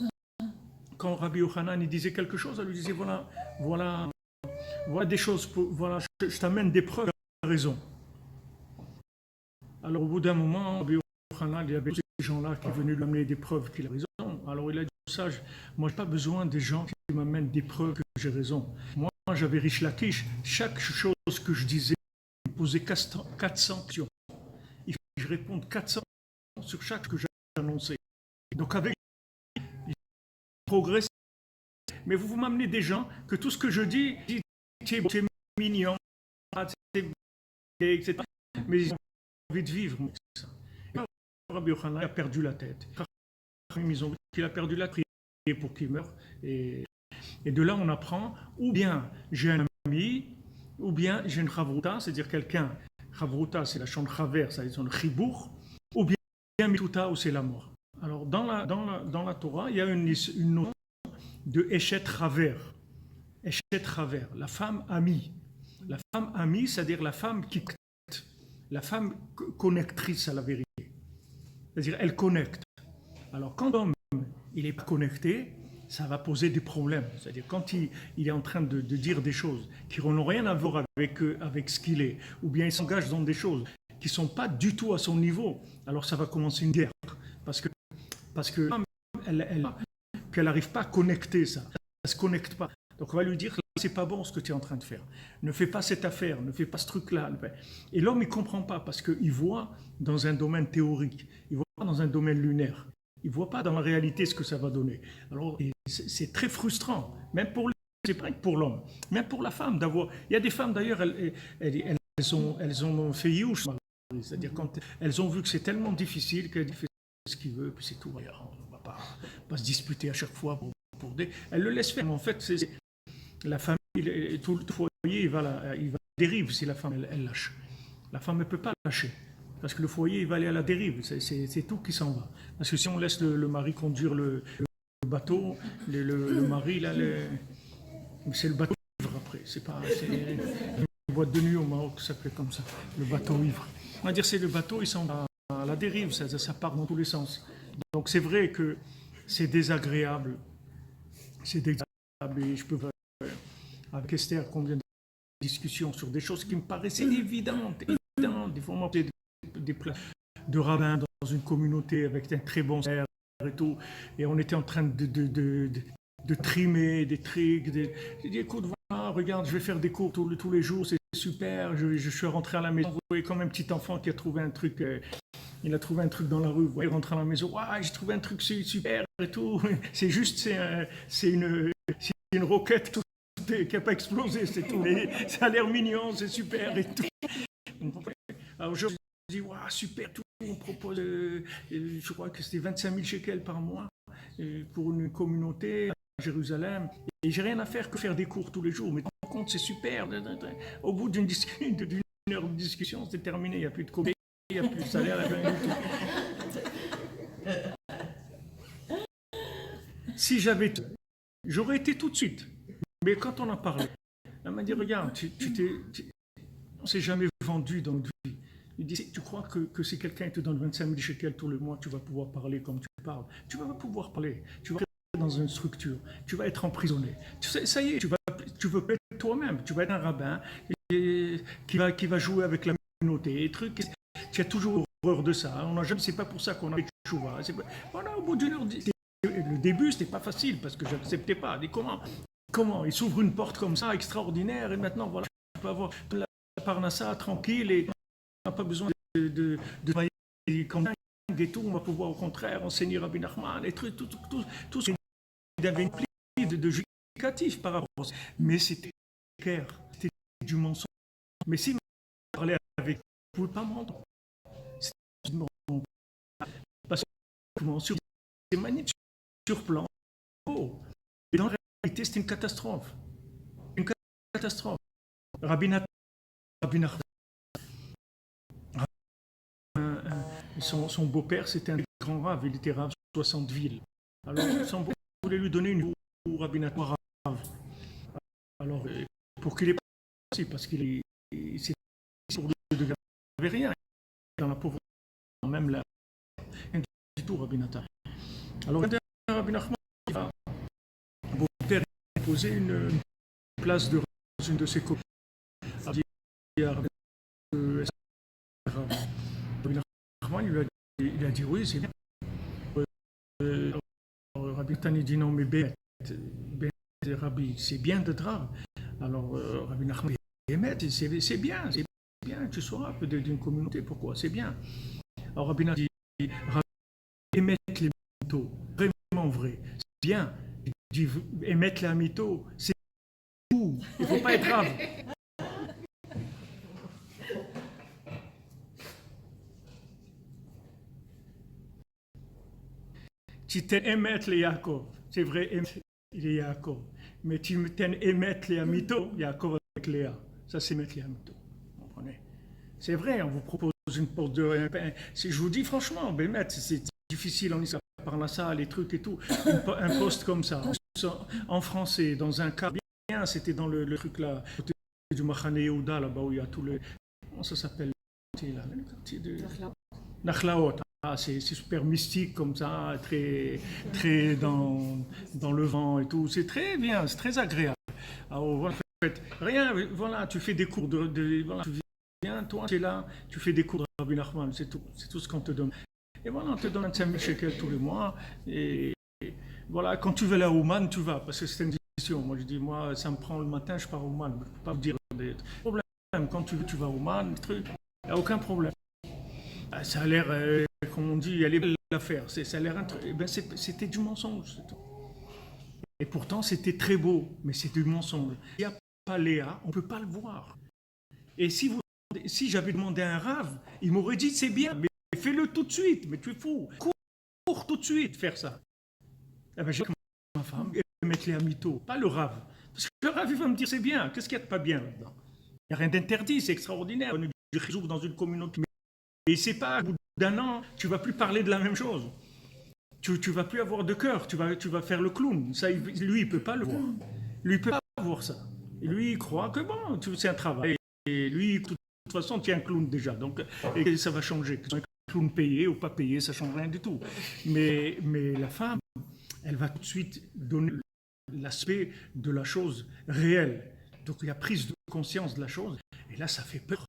quand Rabbi Yochanan il disait quelque chose, il lui disait voilà des choses, voilà, je t'amène des preuves, tu as raison. Alors au bout d'un moment, Rabbi Yochanan, il y avait ces gens-là qui venaient lui amener des preuves qu'il a raison. Alors il a dit au sage, moi je n'ai pas besoin des gens qui m'amènent des preuves que j'ai raison. Moi j'avais Rish Lakish, chaque chose que je disais, il me posait 400 questions. Il fallait que je réponde 400 sur chaque que j'annonçais. Donc avec il progresse mais vous m'amenez des gens que tout ce que je dis, tu es mignon, etc. Mais ils ont envie de vivre. Ça. Rabbi Yochanan a perdu la tête. Ils ont dit qu'il a perdu la tête pour qu'il meure. Et de là, on apprend, ou bien j'ai un ami, ou bien j'ai une chavruta, c'est-à-dire quelqu'un. Chavruta, c'est la chambre chaver, c'est-à-dire son chibour, ou bien mituta, ou c'est la mort. Alors, dans la Torah, il y a une notion de Eshet Chaver. Eshet Chaver, la femme amie. La femme amie, c'est-à-dire la femme qui connecte, la femme connectrice à la vérité. C'est-à-dire, elle connecte. Alors, quand l'homme il n'est pas connecté, ça va poser des problèmes. C'est-à-dire, quand il est en train de dire des choses qui n'ont rien à voir avec ce qu'il est, ou bien il s'engage dans des choses qui ne sont pas du tout à son niveau, alors ça va commencer une guerre. Parce que qu'elle n'arrive pas à connecter ça. Elle ne se connecte pas. Donc on va lui dire, c'est pas bon ce que tu es en train de faire. Ne fais pas cette affaire, ne fais pas ce truc-là. Et l'homme, il ne comprend pas parce qu'il voit dans un domaine théorique, il ne voit pas dans un domaine lunaire. Il ne voit pas dans la réalité ce que ça va donner. Alors c'est très frustrant, même pour lui, c'est pas que pour l'homme, même pour la femme d'avoir. Il y a des femmes d'ailleurs, elles ont fait youch, c'est-à-dire quand elles ont vu que c'est tellement difficile qu'elles font ce qu'il veut, puis c'est tout. On ne va pas se disputer à chaque fois pour des. Elle le laisse faire. Mais en fait, c'est la famille, tout le foyer, il va dérive si la femme elle lâche. La femme ne peut pas lâcher. Parce que le foyer, il va aller à la dérive. C'est tout qui s'en va. Parce que si on laisse le mari conduire le bateau, le mari, là, c'est le bateau ivre après. C'est une boîte de nuit au Maroc, ça s'appelle comme ça. Le bateau ivre. On va dire c'est le bateau, il s'en va à la dérive. Ça part dans tous les sens. Donc c'est vrai que c'est désagréable. C'est désagréable. Et je peux avec Esther combien de discussions sur des choses qui me paraissaient évidentes. Des fois, moi, des places de rabbins dans une communauté avec un très bon salaire et tout, et on était en train de trimer des trucs. J'ai dit, écoute, voilà, regarde, je vais faire des cours tous les jours, c'est super. Je suis rentré à la maison, vous voyez, comme un petit enfant qui a trouvé un truc. Il a trouvé un truc dans la rue, vous voyez, il rentre à la maison, ouais, j'ai trouvé un truc super et tout. C'est juste, c'est une roquette qui n'a pas explosé, c'est tout. Et ça a l'air mignon, c'est super et tout. Alors je dis, ouais, super, tout. On propose, je crois que c'était 25 000 shekels par mois pour une communauté à Jérusalem. Et j'ai rien à faire que faire des cours tous les jours. Mais par contre, c'est super. Au bout d'une heure de discussion, c'est terminé. Il n'y a plus de cours, il n'y a plus de salaire. Si j'avais tout, j'aurais été tout de suite. Mais quand on en parlait, elle m'a dit, regarde, on ne s'est jamais vendu dans notre vie. Il dit, tu crois que si quelqu'un te donne 25 000 shekels tous les mois, tu vas pouvoir parler comme tu parles. Tu vas pas pouvoir parler. Tu vas être dans une structure. Tu vas être emprisonné. Tu sais, ça y est, tu veux être toi-même. Tu vas être un rabbin qui va jouer avec la communauté. Et trucs. Tu as toujours horreur de ça. C'est pas pour ça qu'on a fait tchouva. Voilà, au bout d'une heure, le début, c'était pas facile parce que je n'acceptais pas. Je dis, comment il s'ouvre une porte comme ça, extraordinaire, et maintenant, voilà, tu peux avoir la parnassa tranquille et on n'a pas besoin de comme et tout, on va pouvoir au contraire enseigner Rabbi Nachman, et tout ce qu'il avait une de justificatif par rapport à ça. Mais c'était clair, c'était du mensonge. Mais si on parlait avec vous, ne pouvez pas me rendre. Parce que sur des manières sur plan, et dans la réalité, c'était une catastrophe. Une catastrophe. Rabbi Nachman. Son beau-père, c'était un grand rave, il était rave sur 60 villes. Alors, son beau-père voulait lui donner une pour Rabbi Nachman rave. Alors, pour qu'il ait pas parce qu'il c'est pour de avait rien dans la pauvreté, même là, du tout Rabbi Nachman. Alors, Rabbi Nachman, mon beau-père a posé une place de dans une de ses copines. Il a dit oui, c'est bien. Rabbi Tani dit non, mais Rabbi, c'est bien d'être rave. Alors Rabbi Nachman dit c'est bien, tu sauras un peu d'une communauté, pourquoi, c'est bien. Alors Rabbi Nachman dit Rabbi émettre les métaux, vraiment vrai, c'est bien. dis émettre les mythos, c'est tout. Il ne faut pas être grave. Tu t'aimes émettre les Yaakov, c'est vrai, les Yaakov. Mais tu t'aimes émettre les mythos, Yaakov avec Léa. Ça, c'est émettre les mythos. Vous comprenez? C'est vrai, on vous propose une porte de. Je vous dis franchement, Bémet, c'est difficile en Israël, par ça, les trucs et tout. Un poste comme ça, en français, dans un cas bien, c'était dans le truc là, côté du Machane Yehuda, là-bas où il y a tout le. Comment ça s'appelle le quartier de. Nachlaot. Ah, c'est super mystique comme ça, très, très dans le vent et tout. C'est très bien, c'est très agréable. Alors, voilà, en fait, rien, voilà, tu fais des cours voilà, tu viens, toi, tu es là, tu fais des cours de Rabbi Nachman, c'est tout ce qu'on te donne. Et voilà, on te donne 25 000 shekels tous les mois. Et voilà, quand tu veux aller à Ouman, tu vas, parce que c'est une décision. Moi, je dis, moi, ça me prend le matin, je pars à Ouman. Je ne peux pas vous dire des problèmes. Quand tu veux, tu vas à Ouman, truc, il n'y a aucun problème. Ça a l'air, comme on dit, il y a l'affaire. Ça a l'air, ben c'était du mensonge. Et pourtant, c'était très beau, mais c'est du mensonge. Il n'y a pas Léa, on ne peut pas le voir. Et si j'avais demandé à un rave, il m'aurait dit c'est bien, mais fais-le tout de suite, mais tu es fou. Cours tout de suite faire ça. Eh ben, j'ai comme ma femme et mettre les mytho, pas le rave. Parce que le rave, il va me dire c'est bien. Qu'est-ce qu'il y a de pas bien là-dedans? Il n'y a rien d'interdit, c'est extraordinaire. On est dans une communauté. Et c'est pas, au bout d'un an, tu ne vas plus parler de la même chose. Tu ne vas plus avoir de cœur, tu vas faire le clown. Ça, lui, il ne peut pas le voir. Lui, il ne peut pas voir ça. Et lui, il croit que bon, c'est un travail. Et lui, de toute façon, tu es un clown déjà. Donc, et ça va changer. Que tu sois un clown payé ou pas payé, ça ne change rien du tout. Mais la femme, elle va tout de suite donner l'aspect de la chose réelle. Donc, il y a prise de conscience de la chose. Et là, ça fait peur.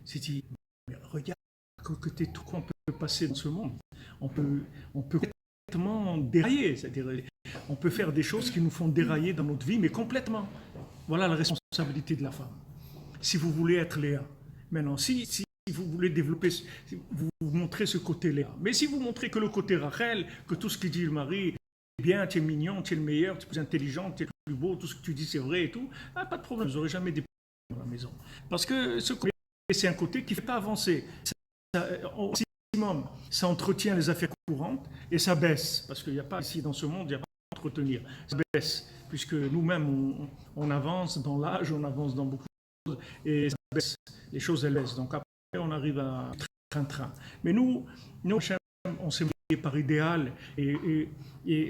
C'est dit, mais regarde que tout qu'on peut passer dans ce monde. On peut complètement dérailler. C'est-à-dire, on peut faire des choses qui nous font dérailler dans notre vie, mais complètement. Voilà la responsabilité de la femme. Si vous voulez être Léa. Maintenant, si vous voulez développer, vous montrez ce côté Léa. Mais si vous montrez que le côté Rachel, que tout ce que dit le mari est bien, tu es mignon, tu es le meilleur, tu es plus intelligent, tu es le plus beau, tout ce que tu dis c'est vrai et tout, pas de problème, vous n'aurez jamais des problèmes dans la maison. Parce que ce côté, c'est un côté qui ne fait pas avancer. Au maximum, ça entretient les affaires courantes et ça baisse. Parce qu'il n'y a pas ici dans ce monde, il n'y a pas à entretenir. Ça baisse, puisque nous-mêmes, on avance dans l'âge, on avance dans beaucoup de choses et ça baisse. Les choses, elles baissent. Donc après, on arrive à train-train. Mais nous, on s'est mariés par idéal et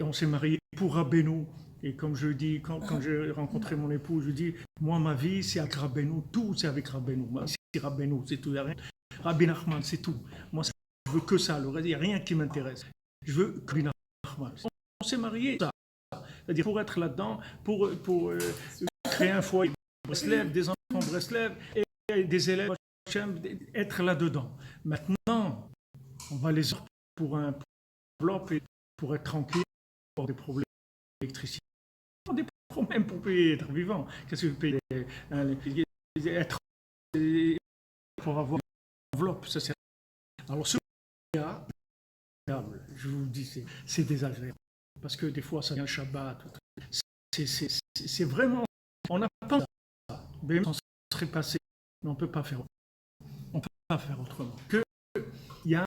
on s'est mariés pour Rabbeinu. Et comme je dis, quand j'ai rencontré mon époux, je dis, moi, ma vie, c'est avec Rabbeinu. Tout, c'est avec Rabbeinu. C'est Rabbeinu, c'est tout. Il n'y a rien. Rabbi Nachman, c'est tout. Moi, je veux que ça. Le reste, il n'y a rien qui m'intéresse. Je veux que Rabbi Nachman. On s'est mariés, ça. C'est-à-dire pour être là-dedans, pour créer un foyer Breslev, des enfants Breslev et des élèves être là-dedans. Maintenant, on va les pour un enveloppe et pour être tranquille, pour des problèmes d'électricité, des problèmes pour payer, être vivant. Qu'est-ce que vous payez être pour avoir enveloppe, ça sert. Alors ce cas, je vous dis, c'est désagréable. Parce que des fois, ça vient le Shabbat. C'est vraiment. On n'a pas ça. Mais on serait passé. Mais on ne peut pas faire autrement. On ne peut pas faire autrement. Il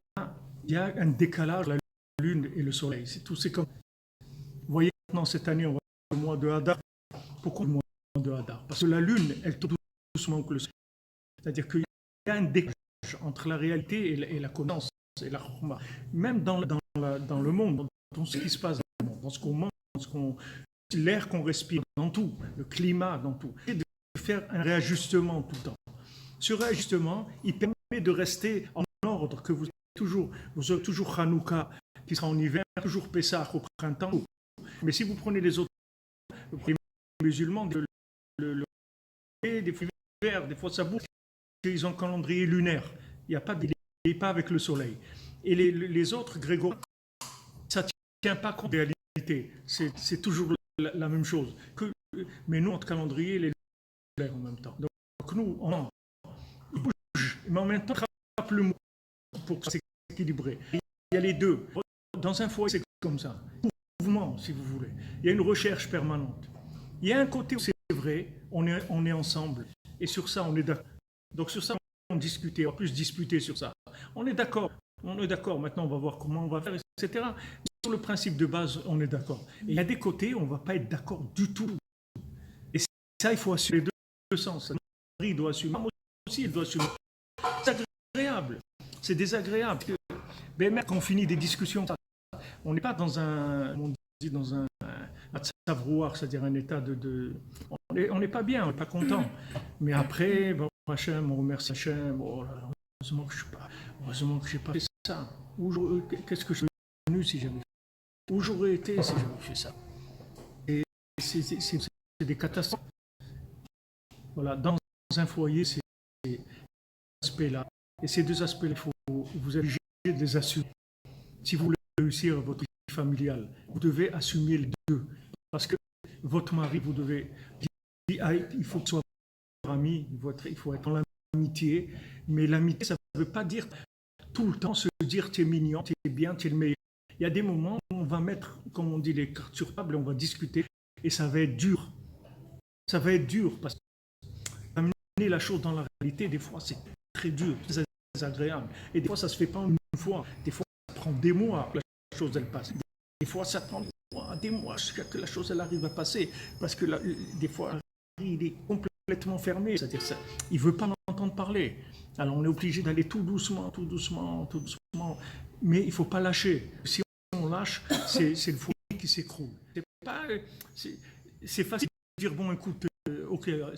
y a un décalage entre la Lune et le Soleil. C'est tout. C'est comme. Vous voyez, maintenant, cette année, on va le mois de Hadar. Pourquoi le mois de Hadar? Parce que la Lune, elle tourne doucement que le Soleil. C'est-à-dire qu'il y a un décalage entre la réalité et la connaissance et la chokhma. Même dans le monde, dans ce qui se passe dans le monde, dans ce qu'on mange, l'air qu'on respire, dans tout, le climat, dans tout, et de faire un réajustement tout le temps. Ce réajustement, il permet de rester en ordre, que vous aurez toujours Hanouka qui sera en hiver, toujours Pessah au printemps. Mais si vous prenez les autres musulmans, des fois hiver, des fois ça bouge. Ils ont un calendrier lunaire, il n'y a pas avec le soleil. Et les autres grégoriens, ça ne tient pas compte de la réalité. C'est toujours la même chose. Mais nous, notre calendrier, il est lunaire en même temps. Donc nous, on bouge, mais en même temps, on rattrape le mouvement pour s'équilibrer. Il y a les deux. Dans un foyer, c'est comme ça. Mouvement, si vous voulez. Il y a une recherche permanente. Il y a un côté où c'est vrai, on est ensemble. Et sur ça, on est d'accord. Donc sur ça, on discutait, on va plus disputer sur ça. On est d'accord. Maintenant, on va voir comment on va faire, etc. Sur le principe de base, on est d'accord. Et il y a des côtés où on ne va pas être d'accord du tout. Et ça, il faut assumer les deux sens. Il doit assumer. Moi aussi, il doit assumer. C'est agréable. C'est désagréable. Mais même quand on finit des discussions, on n'est pas dans un savoir, c'est-à-dire un état on n'est pas bien, on n'est pas content. Mais après, bon, Hachem, on remercie Hachem. Oh là là, heureusement que je n'ai pas fait ça. Qu'est-ce que je serais devenu si j'avais fait? Où j'aurais été si j'avais fait ça? Et c'est des catastrophes. Voilà, dans un foyer, c'est ces aspects-là. Et ces deux aspects-là, vous êtes obligé de les assumer. Si vous voulez réussir votre vie familiale, vous devez assumer les deux. Parce que votre mari, vous devez dire, il faut que ce soit votre ami, il faut être dans l'amitié. Mais l'amitié, ça ne veut pas dire tout le temps se dire tu es mignon, tu es bien, tu es le meilleur. Il y a des moments où on va mettre, comme on dit, les cartes sur table et on va discuter. Et ça va être dur. Ça va être dur parce que amener la chose dans la réalité, des fois, c'est très dur, très désagréable. Et des fois, ça ne se fait pas une fois. Des fois, ça prend des mois que la chose, elle passe. Des fois, ça prend des mois jusqu'à que la chose, elle arrive à passer. Parce que des fois, il est complètement fermé. C'est-à-dire ça, il ne veut pas l'entendre parler. Alors, on est obligé d'aller tout doucement. Mais il ne faut pas lâcher. Si on lâche, c'est le foyer qui s'écroule. C'est facile de dire, bon, écoute, ok, là,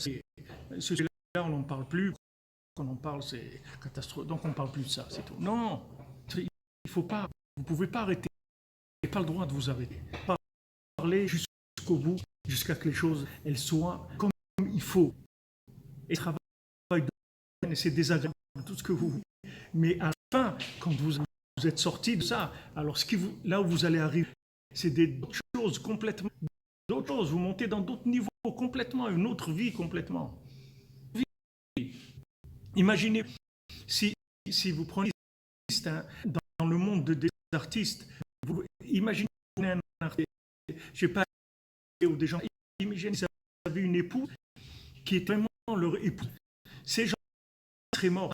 on n'en parle plus. Quand on parle, c'est catastrophe. Donc, on ne parle plus de ça, c'est tout. Non, il ne faut pas. Vous ne pouvez pas arrêter. Vous n'avez pas le droit de vous arrêter. Parler jusqu'au bout, jusqu'à que les choses, elles soient comme il faut. Et travail de c'est désagréable, tout ce que vous voulez. Mais à la fin, quand vous êtes sorti de ça, alors là où vous allez arriver, c'est d'autres choses complètement. D'autres choses. Vous montez dans d'autres niveaux complètement, une autre vie complètement. Imaginez si vous prenez dans le monde des artistes, imaginez un artiste, je ne sais pas, ou des gens, imaginez si vous avez une épouse qui est vraiment leur épouse. Ces gens seraient morts,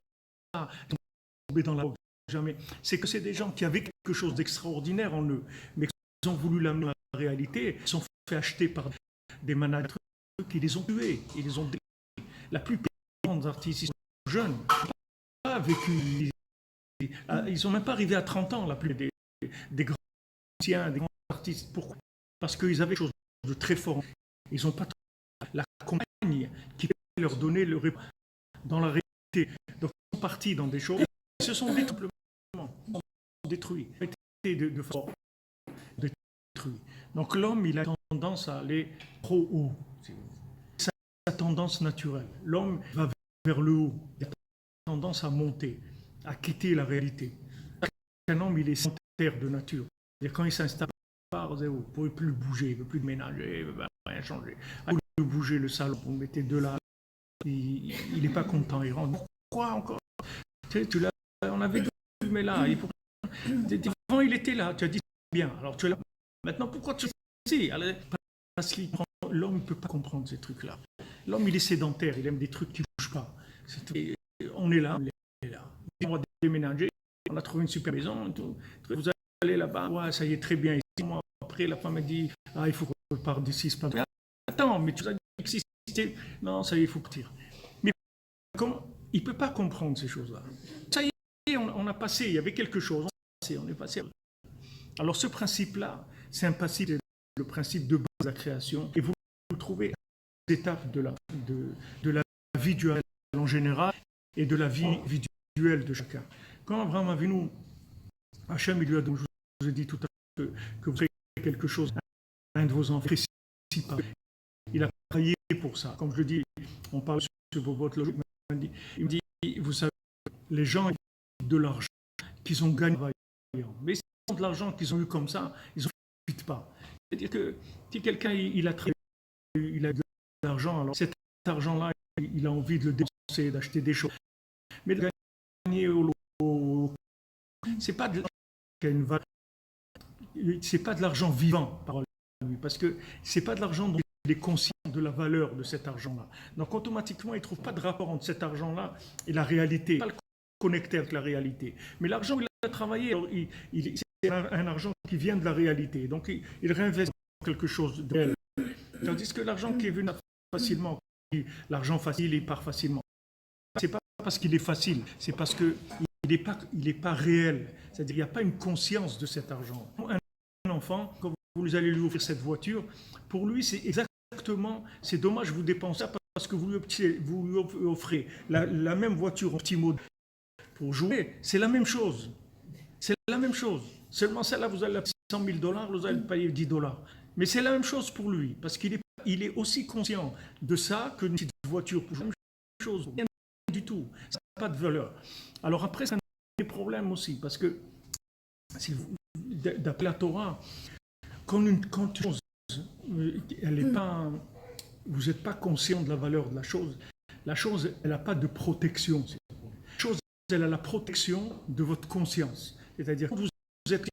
tombés dans la route, jamais. C'est que c'est des gens qui avaient quelque chose d'extraordinaire en eux, mais ils ont voulu l'amener à la réalité, ils sont fait acheter par des managers qui les ont tués, ils les ont détruits. La plupart des artistes, ils sont jeunes, ils n'ont pas vécu, ils sont même pas arrivés à 30 ans, la plupart des grands musiciens, des grands artistes. Pourquoi? Parce qu'ils avaient quelque chose de très fort. Ils n'ont pas la compagne qui peut leur donner le dans la réalité. Donc ils sont partis dans des choses, ils se sont détruits, de force, détruits. Donc l'homme, il a tendance à aller trop haut. C'est sa tendance naturelle. L'homme va vers le haut. Il a tendance à monter, à quitter la réalité. Un homme, il est sédentaire de nature. Et quand il s'installe, vous ne pouvez plus le bouger, il ne veut plus de ménager, il ne veut rien changer. Vous pouvez bouger le salon, vous mettez de là, il n'est pas content, il rentre. Pourquoi encore? On avait deux, mais là, avant il était là, tu as dit bien, alors tu es là. Maintenant, pourquoi tu es ici? Parce que l'homme ne peut pas comprendre ces trucs-là. L'homme, il est sédentaire, il aime des trucs qui ne bougent pas. On est là, on va déménager, on a trouvé une super maison, vous allez là-bas, ouais, ça y est, très bien. Et 6 mois après, la femme a dit, il faut qu'on parte d'ici, c'est pas vrai. Attends, mais tu as existé. Non, ça y est, il faut partir. Mais il ne peut pas comprendre ces choses-là. Ça y est, on a passé, il y avait quelque chose, on est passé. Alors ce principe-là, c'est un principe, le principe de base de la création, et vous le trouvez à des étapes de la vie duelle en général et de la vie duelle de chacun. Quand Abraham Avinu, Hachem, il lui a donné, je vous ai dit tout à l'heure que vous faites quelque chose à un de vos enfants, il a prié pour ça. Comme je le dis, on parle sur vos votes, il me dit, vous savez, les gens ont de l'argent qu'ils ont gagné, mais s'ils ont de l'argent qu'ils ont eu comme ça, ils n'en profitent pas. C'est-à-dire que si quelqu'un il a de l'argent, alors cet argent-là, il a envie de le dépenser, d'acheter des choses. Mais de gagner au lot, c'est pas de l'argent qui a une valeur, c'est pas de l'argent vivant, lui, parce que ce n'est pas de l'argent dont il est conscient de la valeur de cet argent-là. Donc automatiquement, il ne trouve pas de rapport entre cet argent-là et la réalité. Pas le connecter avec la réalité. Mais l'argent, il a travaillé, c'est un argent qui vient de la réalité. Donc il réinvestit dans quelque chose de réel. Tandis que l'argent qui est venu facilement, l'argent facile, il part facilement. C'est pas parce qu'il est facile, c'est parce qu'il n'est pas réel. C'est-à-dire qu'il n'y a pas une conscience de cet argent. Un enfant, quand vous allez lui offrir cette voiture, pour lui, c'est exactement, c'est dommage, vous dépensez ça parce que vous lui offrez la même voiture en petit mode pour jouer. C'est la même chose. C'est la même chose. Seulement celle-là, vous allez la payer $100 000, vous allez payer $10. Mais c'est la même chose pour lui, parce qu'il est aussi conscient de ça que une petite voiture. Pour la même chose, rien du tout. Ça n'a pas de valeur. Alors après, ça a des problèmes aussi, parce que d'après la Torah, quand une chose, elle est pas, vous n'êtes pas conscient de la valeur de la chose, elle n'a pas de protection. La chose, elle a la protection de votre conscience. C'est-à-dire, quand vous êtes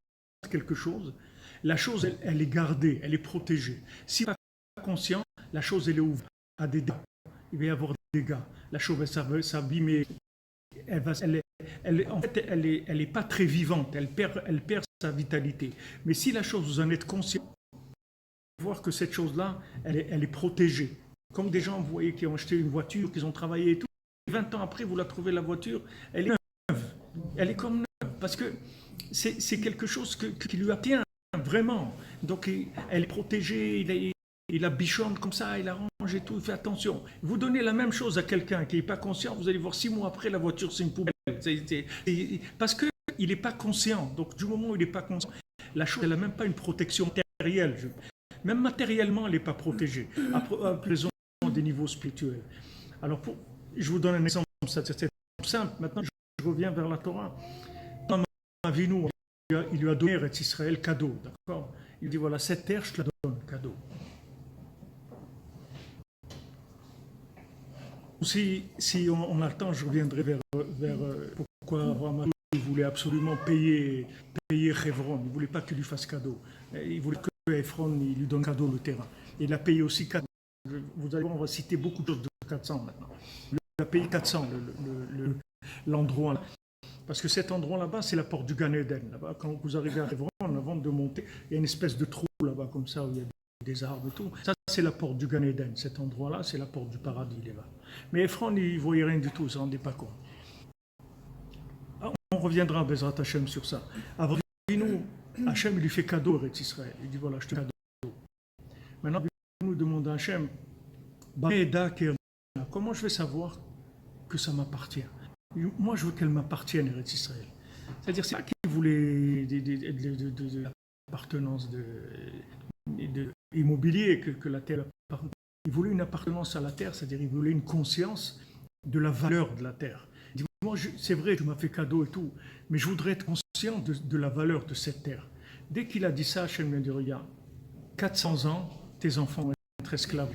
quelque chose, la chose, elle est gardée, elle est protégée. Si vous n'êtes pas conscient, la chose, elle est ouverte à des dégâts. Il va y avoir des dégâts. La chose, elle va s'abîmer. En fait, elle n'est pas très vivante. Elle perd sa vitalité. Mais si la chose, vous en êtes conscient, vous allez voir que cette chose-là, elle est protégée. Comme des gens, vous voyez, qui ont acheté une voiture, qui ont travaillé et tout. 20 ans après, vous la trouvez, la voiture, elle est neuve. Elle est comme neuve. Parce que c'est quelque chose qui lui appartient vraiment. Donc, elle est protégée, il la bichonne comme ça, il arrange et tout, il fait attention. Vous donnez la même chose à quelqu'un qui n'est pas conscient, vous allez voir 6 mois après, la voiture, c'est une poubelle. Parce qu'il n'est pas conscient. Donc, du moment où il n'est pas conscient, la chose, elle n'a même pas une protection matérielle. Même matériellement, elle n'est pas protégée, à raison des niveaux spirituels. Alors, je vous donne un exemple, c'est simple. Maintenant, je reviens vers la Torah. Avinu, il lui a donné à Israël cadeau, d'accord? Il dit voilà, cette terre, je te la donne cadeau. Si on a le temps, je reviendrai vers pourquoi Abraham voulait absolument payer Hebron. Il ne voulait pas qu'il lui fasse cadeau. Il voulait que Ephron il lui donne cadeau le terrain. Il a payé aussi 400. Vous allez voir, on va citer beaucoup de choses de 400 maintenant. Il a payé 400 l'endroit là. Parce que cet endroit là-bas, c'est la porte du Gan Eden. Là-bas, quand vous arrivez à Hebron, avant de monter, il y a une espèce de trou là-bas, comme ça, où il y a des arbres et tout. Ça, c'est la porte du Gan Eden. Cet endroit-là, c'est la porte du paradis, il est là. Mais Ephron, il ne voyait rien du tout, il ne se rendait pas compte. Alors, on reviendra à Bezrat Hashem sur ça. Avant nous, Hashem, il lui fait cadeau à Israël. Il dit voilà, je te cadeau. Maintenant, il nous demande à Hashem, comment je vais savoir que ça m'appartient? Moi, je veux qu'elle m'appartienne, Eretz Israël. C'est-à-dire, c'est pas qu'il voulait de l'appartenance immobilier que la terre appartenait. Il voulait une appartenance à la terre, c'est-à-dire il voulait une conscience de la valeur de la terre. Il dit, moi, c'est vrai, tu m'as fait cadeau et tout, mais je voudrais être conscient de la valeur de cette terre. Dès qu'il a dit ça, Hachem lui a dit, regarde, 400 ans, tes enfants vont être esclaves.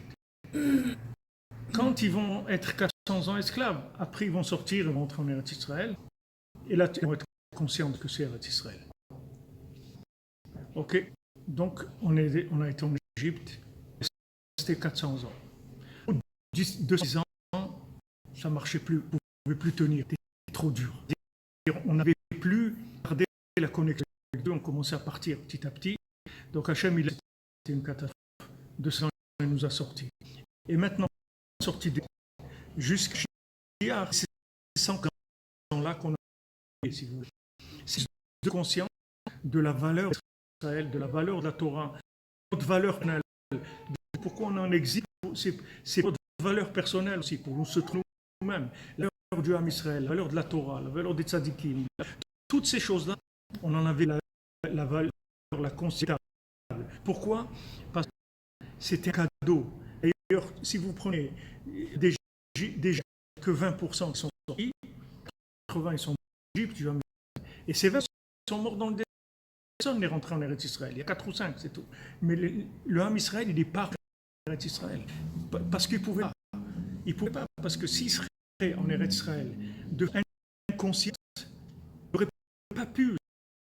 Quand ils vont être 400 ans esclaves, après ils vont sortir, ils vont rentrer en Eretz Israël, et là ils vont être conscients que c'est Eretz Israël. Ok, donc on a été en Égypte, c'était 400 ans. Au bout de 6 ans, ça ne marchait plus, on ne pouvait plus tenir, c'était trop dur. On n'avait plus gardé la connexion avec Dieu, on commençait à partir petit à petit. Donc Hachem, c'était une catastrophe. 200 ans, il nous a sortis. Et maintenant, sorti jusqu'à ces 100 ans-là qu'on a, si vous voulez. C'est de conscience de la valeur d'Israël, de la valeur de la Torah, notre valeur personnelle. Pourquoi on en existe, c'est notre valeur personnelle aussi, pour nous se trouver nous-mêmes. La valeur du Ham Israël, la valeur de la Torah, la valeur des tzadikim. Toutes ces choses-là, on en avait la valeur, la conscience. Pourquoi? Parce que c'était un cadeau. D'ailleurs, si vous prenez des gens que 20% qui sont sortis, 80% ils sont en Égypte, et ces 20 sont morts dans le désert. Personne n'est rentré en Eretz Israël. Il y a 4 ou 5, c'est tout. Mais le Ham Israël, il n'est pas en Eretz Israël. Parce qu'il ne pouvait pas. Il ne pouvait pas, parce que s'il serait en Eretz Israël de inconscience, il n'aurait pas pu,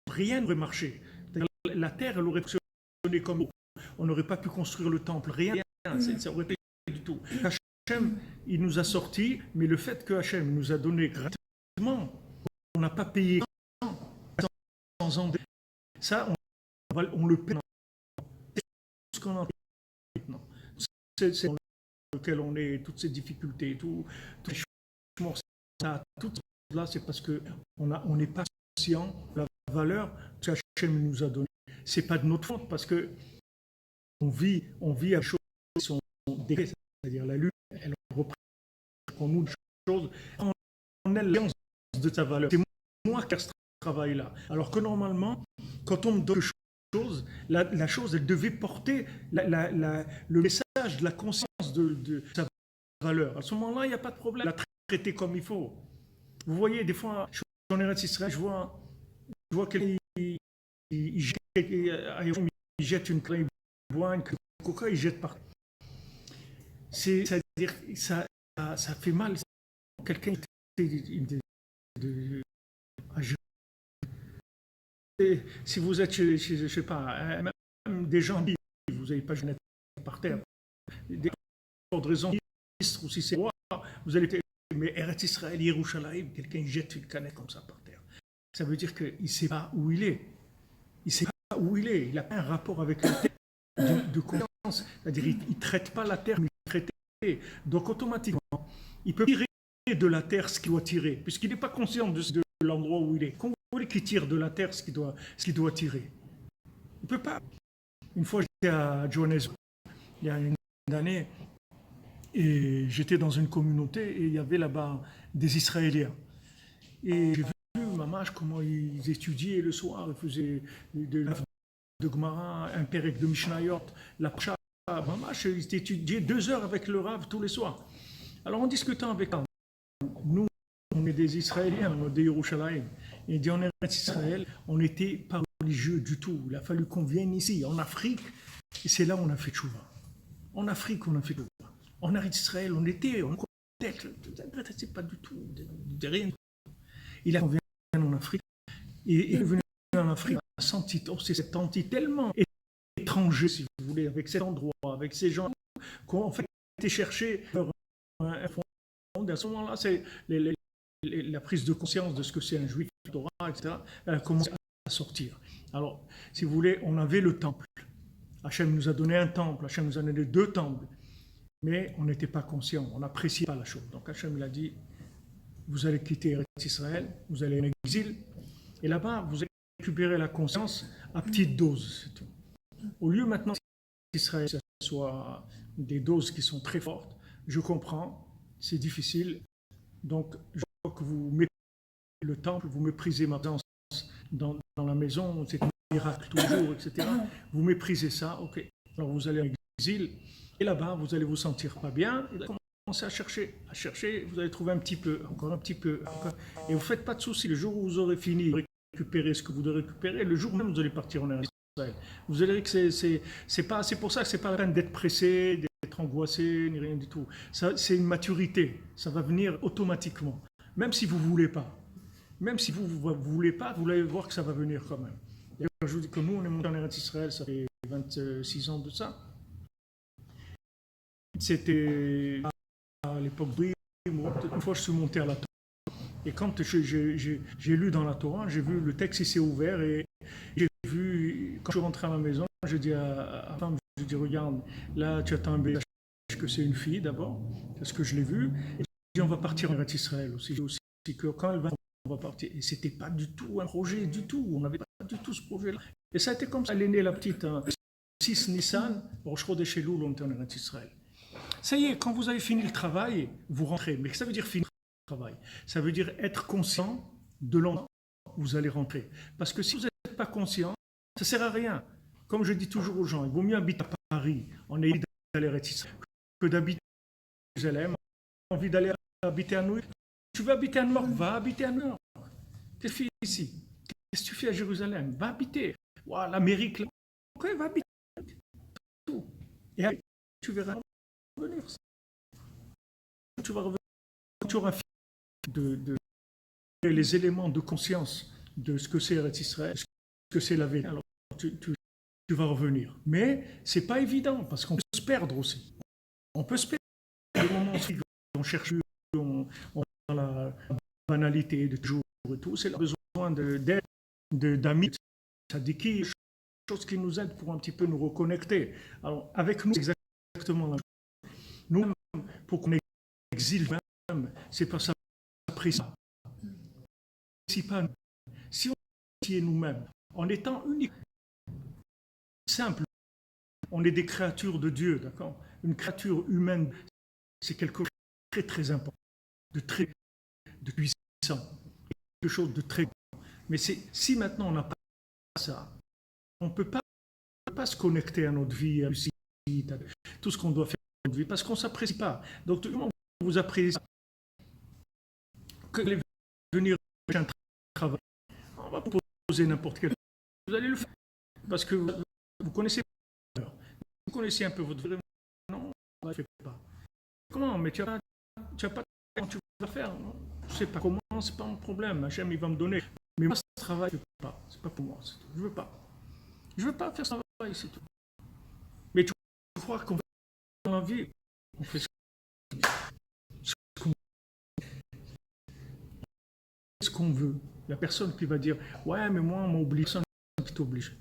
rien n'aurait marché. La terre, elle aurait fonctionné comme on n'aurait pas pu construire le temple, rien, ça aurait été du tout. Hachem, il nous a sortis, mais le fait que Hachem nous a donné gratuitement, on n'a pas payé 100 ans, ça, on le paie. C'est ce qu'on a maintenant. C'est dans lequel on est, toutes ces difficultés, tout les changements, tout là, c'est parce qu'on n'est pas conscient de la valeur que Hachem nous a donnée. C'est pas de notre faute, parce que on vit avec des choses qui sont décrites, c'est-à-dire la lutte, elle reprend pour nous des choses. On a l'alliance de sa valeur. C'est moi qui ai ce travail-là. Alors que normalement, quand on me donne quelque chose, la chose, elle devait porter le message de la conscience de sa valeur. À ce moment-là, il n'y a pas de problème. La traiter comme il faut. Vous voyez, des fois, je suis en Eretz Israël, je vois quelqu'un il jette une crème, il boit une coca, il jette partout. C'est-à-dire, ça fait mal. Quelqu'un si vous êtes chez je sais pas, même des gens, vous n'avez pas jeté par terre, des raisons, ou si c'est roi, vous allez. Mais Eretz Israël, Yerushalayim, quelqu'un jette une canette comme ça par terre. Ça veut dire qu'il ne sait pas où il est. Il ne sait pas où il est. Il n'a pas un rapport avec la terre de conscience. C'est-à-dire qu'il ne traite pas la terre, mais il traite. Donc automatiquement, il peut tirer de la terre ce qu'il doit tirer, puisqu'il n'est pas conscient de l'endroit où il est. Comment vous voulez qu'il tire de la terre ce qu'il doit tirer? Il ne peut pas. Une fois, j'étais à Johannesburg, il y a une année, et j'étais dans une communauté, et il y avait là-bas des Israéliens. Et j'ai vu, Mamash, comment ils étudiaient le soir, ils faisaient de Gemara, un pérec de Mishnayot, la Pshat, Mamash, ils étudiaient 2 heures avec le Rav tous les soirs. Alors en discutant avec eux, nous, on est des Israéliens, on est des Yerushalayim. Et dit, en Eretz Israël, on n'était pas religieux du tout. Il a fallu qu'on vienne ici, en Afrique, et c'est là où on a fait tchouva. En Afrique, on a fait tchouva. En Eretz Israël, on c'est pas du tout, de rien. Il a convenu en Afrique, et il est venu en Afrique, c'est cet anti tellement étranger, si vous voulez, avec cet endroit, avec ces gens, qu'on fait été chercher un fond. À ce moment-là, c'est la prise de conscience de ce que c'est un juif, Torah, etc. Elle a commencé à sortir. Alors, si vous voulez, on avait le temple. Hachem nous a donné un temple, Hachem nous a donné 2 temples. Mais on n'était pas conscient, on n'appréciait pas la chose. Donc Hachem il a dit, vous allez quitter Eretz Israël, vous allez en exil, et là-bas, vous allez récupérer la conscience à petite dose, c'est tout. Au lieu maintenant qu'Israël soit des doses qui sont très fortes, je comprends, c'est difficile, donc je crois que vous méprisez le temple, vous méprisez ma présence dans la maison, c'est un miracle toujours, etc. Vous méprisez ça, ok. Alors vous allez en exil, et là-bas, vous allez vous sentir pas bien, et là, commencez à chercher, vous allez trouver un petit peu, encore un petit peu, encore. Et vous ne faites pas de soucis, le jour où vous aurez fini de récupérer ce que vous devez récupérer, le jour même vous allez partir en Israël. Vous allez dire que c'est pour ça que c'est pas la peine d'être pressé, d'être angoissé, ni rien du tout. Ça, c'est une maturité, ça va venir automatiquement, même si vous ne voulez pas. Même si vous ne voulez pas, vous allez voir que ça va venir quand même. Et je vous dis que nous, on est monté en Eretz Israël, ça fait 26 ans de ça. C'était à l'époque une fois je suis monté à la Torah et quand j'ai lu dans la Torah, j'ai vu le texte il s'est ouvert et j'ai vu, quand je suis rentré à la maison, j'ai dit à la femme, je dis regarde, là tu attends un bébé, que c'est une fille d'abord, parce que je l'ai vu, et j'ai dit on va partir en Eretz Israël aussi que quand elle va, on va partir. Et c'était pas du tout un projet, du tout, on n'avait pas du tout ce projet-là. Et ça a été comme ça, elle est née la petite, 6 Nissan, Rosh Chodesh Elul, on était en Eretz Israël. Ça y est, quand vous avez fini le travail, vous rentrez. Mais ça veut dire finir le travail. Ça veut dire être conscient de l'endroit où vous allez rentrer. Parce que si vous n'êtes pas conscient, ça ne sert à rien. Comme je dis toujours aux gens, il vaut mieux habiter à Paris, en ayant d'aller à Israël, que d'habiter à Jérusalem, envie d'aller habiter à New York. Tu veux habiter à New York, va habiter à New York. Qu'est-ce que tu fais ici? Qu'est-ce que tu fais à Jérusalem? Va habiter. Wow, l'Amérique, là. Ok, va habiter. Tout. Et après, tu verras. Tu vas revenir, tu auras fini de les éléments de conscience de ce que c'est Eretz Israël, ce que c'est la vérité. Alors tu tu vas revenir. Mais ce n'est pas évident parce qu'on peut se perdre aussi. On peut se perdre. Des moments où on cherche, on a la banalité de toujours et tout, c'est le besoin d'aide, d'amis, ça dit qui, chose qui nous aide pour un petit peu nous reconnecter. Alors, avec nous, c'est exactement la chose. Nous, pour qu'on exile même, c'est pas ça, apprécie pas. Si on apprécie nous-mêmes, en étant unique, simple, on est des créatures de Dieu, d'accord? Une créature humaine, c'est quelque chose de très très important, de puissant, quelque chose de très grand. Mais si maintenant on n'a pas ça, on ne peut pas se connecter à notre vie, à tout ce qu'on doit faire dans notre vie, parce qu'on ne s'apprécie pas. Donc, tout le monde vous apprécie. Que vous allez venir un travail, on va proposer n'importe quel. Vous allez le faire, parce que vous connaissez vous connaissez un peu votre vie. Non, on ne le fait pas. Comment? Mais tu n'as pas comment tu vas faire. Non, je ne sais pas comment, ce n'est pas mon problème. Hachem, il va me donner. Mais moi, ce travail, je ne veux pas. Ce n'est pas pour moi, c'est tout. Je ne veux pas. Je ne veux pas faire ce travail, c'est tout. Mais tu crois qu'on fait dans la vie, on fait ce qu'on veut. Il n'y a personne qui va dire ouais, mais moi, on m'oblige. Personne qui t'oblige.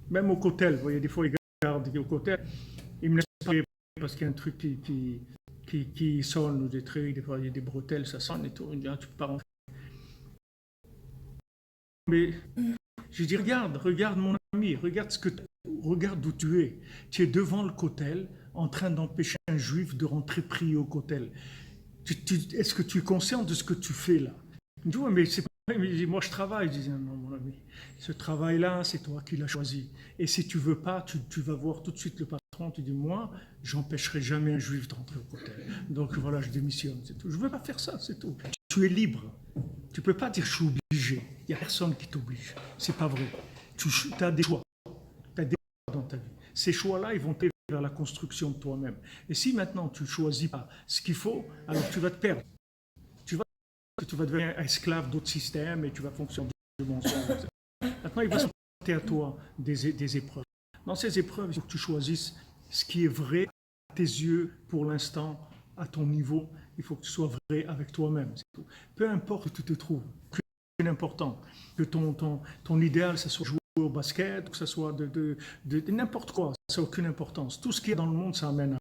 Même au cotel, vous voyez, des fois, ils regardent au cotel, ils me laissent pas parce qu'il y a un truc qui sonne ou des trucs, des fois, il y a des bretelles, ça sonne et tout. Ils disent ah, tu peux pas rentrer. Mais je dis regarde mon ami, regarde d'où tu es. Tu es devant le cotel en train d'empêcher un juif de rentrer prier au cotel. Est-ce que tu es conscient de ce que tu fais là? Il me dit, ouais, mais c'est pas. Il me dit, moi je travaille. Je dis, non, mon ami, ce travail-là, c'est toi qui l'as choisi. Et si tu veux pas, tu vas voir tout de suite le patron. Tu dis, moi, j'empêcherai jamais un juif de rentrer au cotel. Donc voilà, je démissionne, c'est tout. Je veux pas faire ça, c'est tout. Tu es libre. Tu peux pas dire, je suis obligé. Il y a personne qui t'oblige. C'est pas vrai. Tu as des choix. Tu as des choix dans ta vie. Ces choix-là, ils vont t'aider vers la construction de toi-même. Et si maintenant tu choisis pas ce qu'il faut, alors tu vas te perdre. Tu vas devenir esclave d'autres systèmes et tu vas fonctionner de mensonge. Maintenant, il va se présenter à toi des épreuves. Dans ces épreuves, il faut que tu choisisses ce qui est vrai à tes yeux pour l'instant, à ton niveau. Il faut que tu sois vrai avec toi-même. C'est tout. Peu importe où tu te trouves, c'est important que ton idéal, ça soit jouer au basket, que ça soit de n'importe quoi, ça n'a aucune importance. Tout ce qui est dans le monde, ça amène à.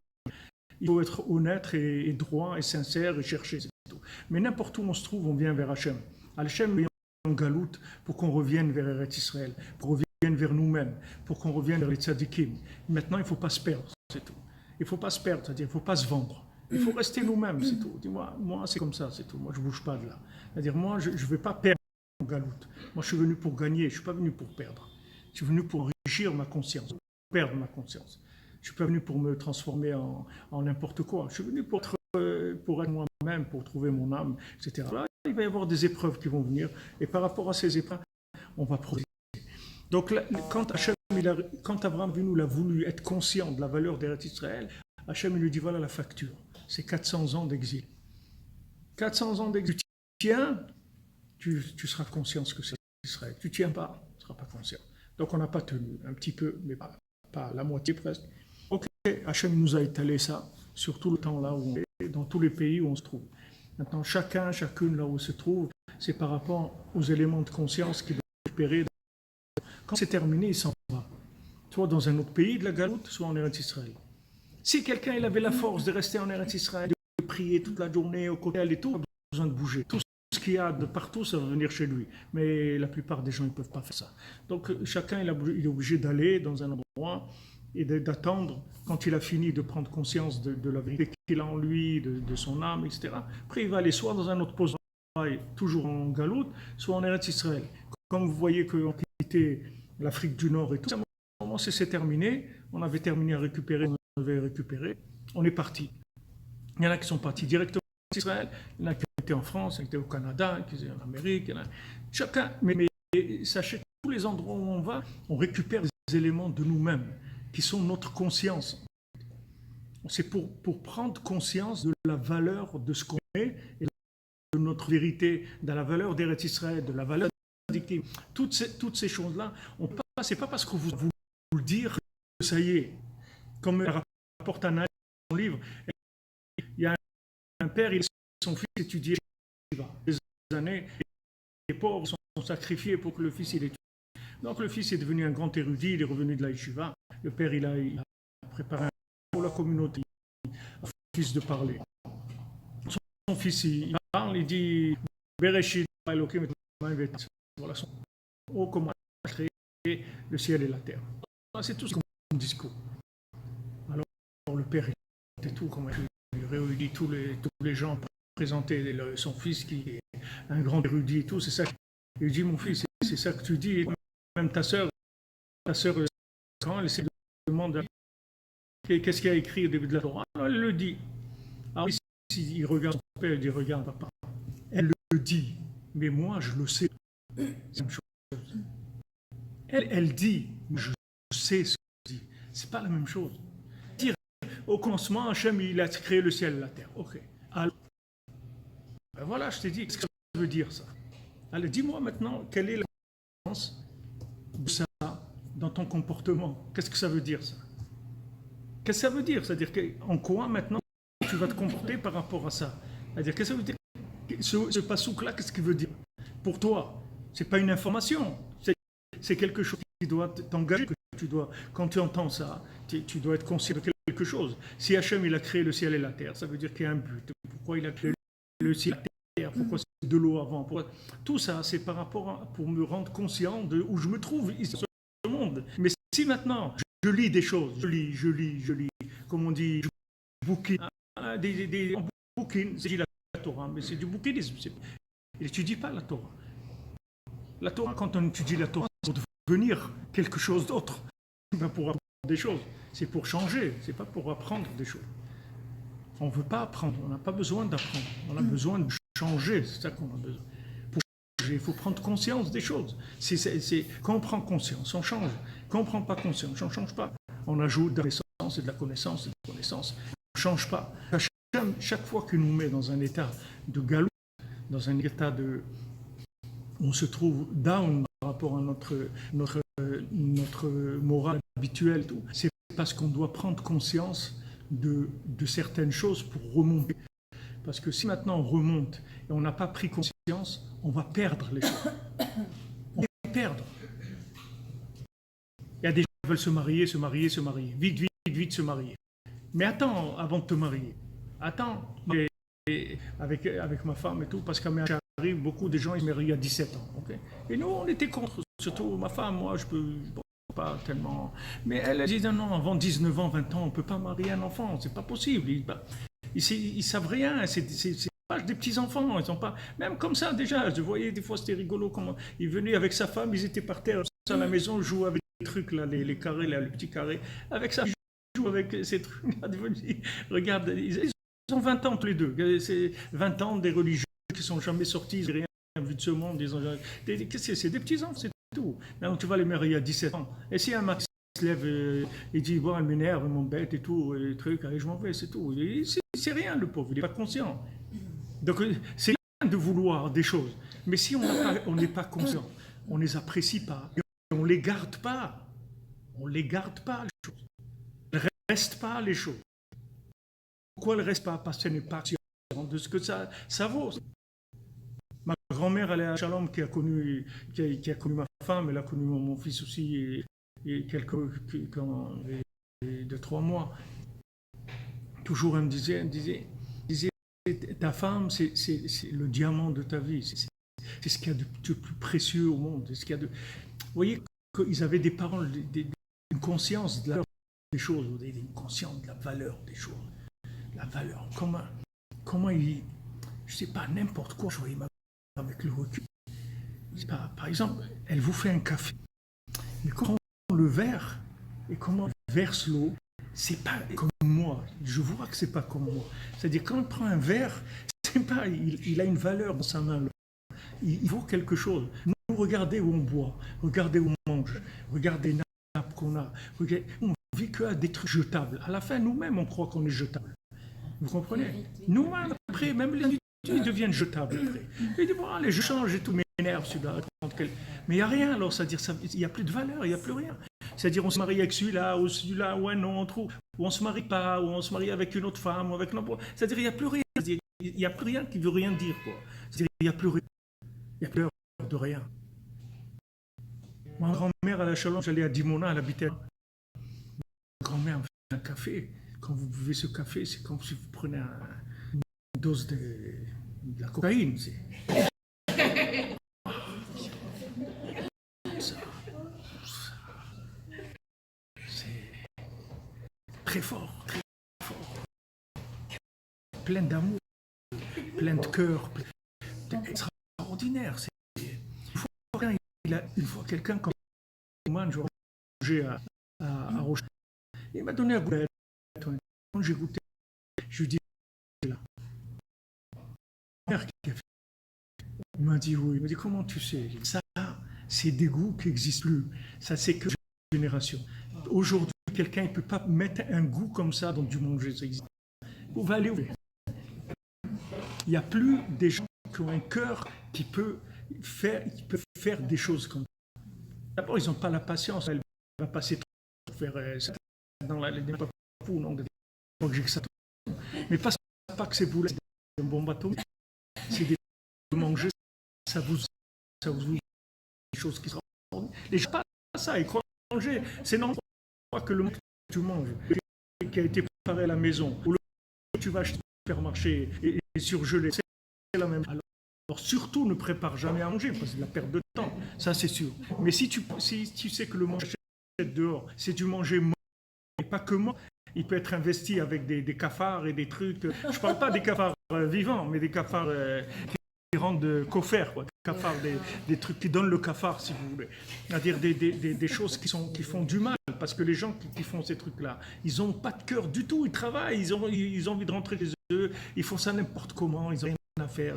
Il faut être honnête et droit et sincère et chercher, c'est tout. Mais n'importe où on se trouve, on vient vers Hachem. Hachem est en galoute pour qu'on revienne vers Eretz Israël, pour qu'on revienne vers nous-mêmes, pour qu'on revienne vers les tzadikim. Maintenant, il ne faut pas se perdre, c'est tout. Il ne faut pas se perdre, c'est-à-dire il ne faut pas se vendre. Il faut rester nous-mêmes, c'est tout. Dis-moi, moi c'est comme ça, c'est tout. Moi, je ne bouge pas de là. C'est-à-dire, moi, je ne vais pas perdre mon galoute. Moi, je suis venu pour gagner, je ne suis pas venu pour perdre. Je suis venu pour enrichir ma conscience, pour perdre ma conscience. Je ne suis pas venu pour me transformer en n'importe quoi. Je suis venu pour être moi-même, pour trouver mon âme, etc. Là, il va y avoir des épreuves qui vont venir. Et par rapport à ces épreuves, on va progresser. Donc, quand Abraham Avinu a voulu être conscient de la valeur d'Eretz Israël, Hachem lui dit, voilà la facture. C'est 400 ans d'exil. 400 ans d'exil. Tu tiens, tu seras conscient que c'est Israël. Tu ne tiens pas, tu ne seras pas conscient. Donc, on n'a pas tenu, un petit peu, mais pas la moitié presque. Ok, Hachem nous a étalé ça sur tout le temps là où on est, dans tous les pays où on se trouve. Maintenant, chacune là où on se trouve, c'est par rapport aux éléments de conscience qu'il doit récupérer. Quand c'est terminé, il s'en va. Soit dans un autre pays de la galoute, soit en Eretz Israël. Si quelqu'un il avait la force de rester en Eretz Israël, de prier toute la journée au cotel et tout, il n'a pas besoin de bouger. Tout ce qu'il y a de partout, ça va venir chez lui. Mais la plupart des gens ne peuvent pas faire ça. Donc chacun il est obligé d'aller dans un endroit et d'attendre quand il a fini de prendre conscience de la vérité qu'il a en lui, de son âme, etc. Après, il va aller soit dans un autre poste de travail, toujours en galoute, soit en Eretz Israël. Comme vous voyez qu'on quittait l'Afrique du Nord et tout, à un moment, c'est terminé. On avait terminé à récupérer, on avait récupéré. On est parti. Il y en a qui sont partis directement en Israël, il y en a qui étaient en France, qui étaient au Canada, qui étaient en Amérique. Chacun, mais sachez que tous les endroits où on va, on récupère des éléments de nous-mêmes qui sont notre conscience. C'est pour prendre conscience de la valeur de ce qu'on est et de notre vérité, de la valeur d'Eretz Israël, de la valeur de toutes ces choses-là. C'est pas parce que vous le dire que ça y est. Comme rapporte Anna dans son livre, il y a un père, son fils étudiait des années, les pauvres sont sacrifiés pour que le fils il étudie. Donc le fils est devenu un grand érudit, il est revenu de la yeshiva. Le père il a préparé un pour la communauté, au fils de parler. Son fils il parle, il dit Bereshit Elokim voilà son oh comment créer le ciel et la terre. C'est tout ce qu'on discours. Alors le père était tout comment il réunit tous les gens pour présenter son fils qui est un grand érudit et tout, c'est ça. Il dit mon fils, c'est ça que tu dis. Même ta sœur, quand elle se demande qu'est-ce qu'il y a écrit au début de la Torah, alors elle le dit. Alors il regarde son père, il dit regarde papa. Elle le dit, mais moi je le sais. C'est la même chose. Elle dit, je sais ce qu'elle dit. C'est pas la même chose. Dire au commencement, Hachem il a créé le ciel et la terre. Ok. Alors, ben voilà, je t'ai dit, qu'est-ce que ça veut dire ça? Alors dis-moi maintenant, quelle est la différence de ça dans ton comportement? Qu'est-ce que ça veut dire ça? Qu'est-ce que ça veut dire? C'est-à-dire en quoi maintenant tu vas te comporter par rapport à ça? C'est-à-dire qu'est-ce que ça veut dire? Ce pasouk-là, qu'est-ce qu'il veut dire? Pour toi, c'est pas une information, c'est quelque chose qui doit t'engager, que tu dois, quand tu entends ça, tu dois être conscient de quelque chose. Si Hachem il a créé le ciel et la terre, ça veut dire qu'il y a un but. Pourquoi il a créé le ciel et la terre? Pourquoi c'est de l'eau avant? Tout ça, c'est par rapport pour me rendre conscient de où je me trouve ici dans ce monde. Mais si maintenant je lis des choses, je lis, comme on dit, je bouquine, on bouquine, c'est la Torah, mais c'est du bouquinisme. Il n'étudie pas la Torah. La Torah, quand on étudie la Torah, c'est pour devenir quelque chose d'autre. Pour apprendre des choses, c'est pour changer, c'est pas pour apprendre des choses. On ne veut pas apprendre, on n'a pas besoin d'apprendre, on a besoin de changer, c'est ça qu'on a besoin. Pour changer, il faut prendre conscience des choses. Quand on prend conscience, on change. Quand on ne prend pas conscience, on ne change pas. On ajoute de la connaissance et de la connaissance et de la connaissance. On ne change pas. Chaque fois qu'il nous met dans un état de galop, dans un état de... on se trouve down par rapport à notre morale habituelle, c'est parce qu'on doit prendre conscience de certaines choses pour remonter. Parce que si maintenant on remonte et on n'a pas pris conscience, on va perdre les choses. On va perdre. Il y a des gens qui veulent se marier, vite se marier. Mais attends avant de te marier. Attends. Avec ma femme et tout, parce qu'à arrive, beaucoup de gens ils se marient à 17 ans. Okay? Et nous, on était contre. Surtout ma femme, moi, je peux pas tellement. Mais elle dit non, avant 19 ans, 20 ans, on ne peut pas marier un enfant, c'est pas possible. Ils savent rien, c'est pas des petits-enfants, ils sont pas. Même comme ça, déjà, je voyais des fois, c'était rigolo, comment il venait avec sa femme, ils étaient par terre à la maison, jouaient avec des trucs, là, les carrés, là, les petits carrés. Avec ça, ils jouent avec ces trucs. Regarde, ils ont 20 ans tous les deux. C'est 20 ans des religieux qui ne sont jamais sortis, ils n'ont rien vu de ce monde. C'est des petits-enfants, c'est tout. Maintenant, tu vas les marier à 17 ans. Et si un mec se lève et dit, bon, elle m'énerve, elle m'embête et tout, et les trucs, allez, je m'en vais, c'est tout. C'est rien, le pauvre, il n'est pas conscient. Donc, c'est bien de vouloir des choses. Mais si on n'est pas conscient, on ne les apprécie pas, on ne les garde pas. On ne les garde pas, les choses. Il ne reste pas les choses. Pourquoi elle ne reste pas? Parce qu'elle n'est pas consciente de ce que ça vaut. Ma grand-mère, elle est à Shalom, qui a connu ma femme, elle a connu mon fils aussi, et quelques de 3 mois. Toujours, elle me disait, ta femme, c'est le diamant de ta vie, c'est ce qu'il y a de plus précieux au monde. Ce qu'il y a de... Vous voyez qu'ils avaient des paroles, une conscience de la valeur des choses, une conscience de la valeur des choses. La valeur, comment il... Je ne sais pas, n'importe quoi, je voyais ma femme avec le recul. Pas, par exemple, elle vous fait un café. Mais comment on le verre et comment on verse l'eau, c'est pas comme moi. Je vois que c'est pas comme moi. C'est-à-dire, quand on prend un verre, c'est pas, il a une valeur dans sa main. Il vaut quelque chose. Nous, regardez où on boit, regardez où on mange, regardez les nappes qu'on a. On vit que à des trucs jetables. À la fin, nous-mêmes, on croit qu'on est jetable. Vous comprenez? Nous-mêmes, après, même les individus deviennent jetables après. Il dit, bon, allez, je change et tout, m'énerve celui-là. Mais il n'y a rien alors, c'est-à-dire, il n'y a plus de valeur, il n'y a plus rien. C'est-à-dire, on se marie avec celui-là, ou celui-là, ou un autre, ou on se marie pas, ou on se marie avec une autre femme, ou avec n'importe. C'est-à-dire, il n'y a plus rien. Il n'y a plus rien qui veut rien dire, quoi. C'est-à-dire, il n'y a plus rien. Il n'y a plus peur de rien. Ma grand-mère, à la Chalon, j'allais à Dimona, elle habitait. Ma grand-mère me fait un café. Quand vous buvez ce café, c'est comme si vous prenez une dose de la cocaïne. C'est très fort, très fort. Plein d'amour, plein de cœur, extraordinaire. Une fois quelqu'un, quand je mangeais à Rochelle, il m'a donné un goût. Quand j'ai goûté, je lui dis là. Il m'a dit oui. Il m'a dit comment tu sais? Ça, c'est des goûts qui n'existent plus. Ça, c'est que une génération. Aujourd'hui, quelqu'un ne peut pas mettre un goût comme ça dans du manger. Ça existe. Vous va aller où? Il n'y a plus des gens qui ont un cœur qui peut faire des choses comme ça. D'abord, ils n'ont pas la patience. Elle va passer trop pour faire ça dans la pas fou, non, que j'ai que ça. Mais pas que c'est vous, c'est un bon bateau. C'est des manger, ça vous des choses qui sont. Les gens pas ça, ils croient manger. C'est non que le que tu manges, qui a été préparé à la maison, ou le que tu vas acheter au supermarché et surgelé, c'est la même. Alors surtout ne prépare jamais à manger, parce que c'est de la perte de temps, ça c'est sûr. Mais si tu sais que le manger dehors, c'est du manger mort, et pas que mort, il peut être investi avec des cafards et des trucs. Je ne parle pas des cafards vivants, mais des cafards qui rendent coffert, quoi. Cafards, des trucs qui donnent le cafard, si vous voulez. C'est-à-dire des choses qui font du mal, parce que les gens qui font ces trucs-là, ils n'ont pas de cœur du tout, ils travaillent, ils ont envie de rentrer chez eux, ils font ça n'importe comment, ils n'ont rien à faire.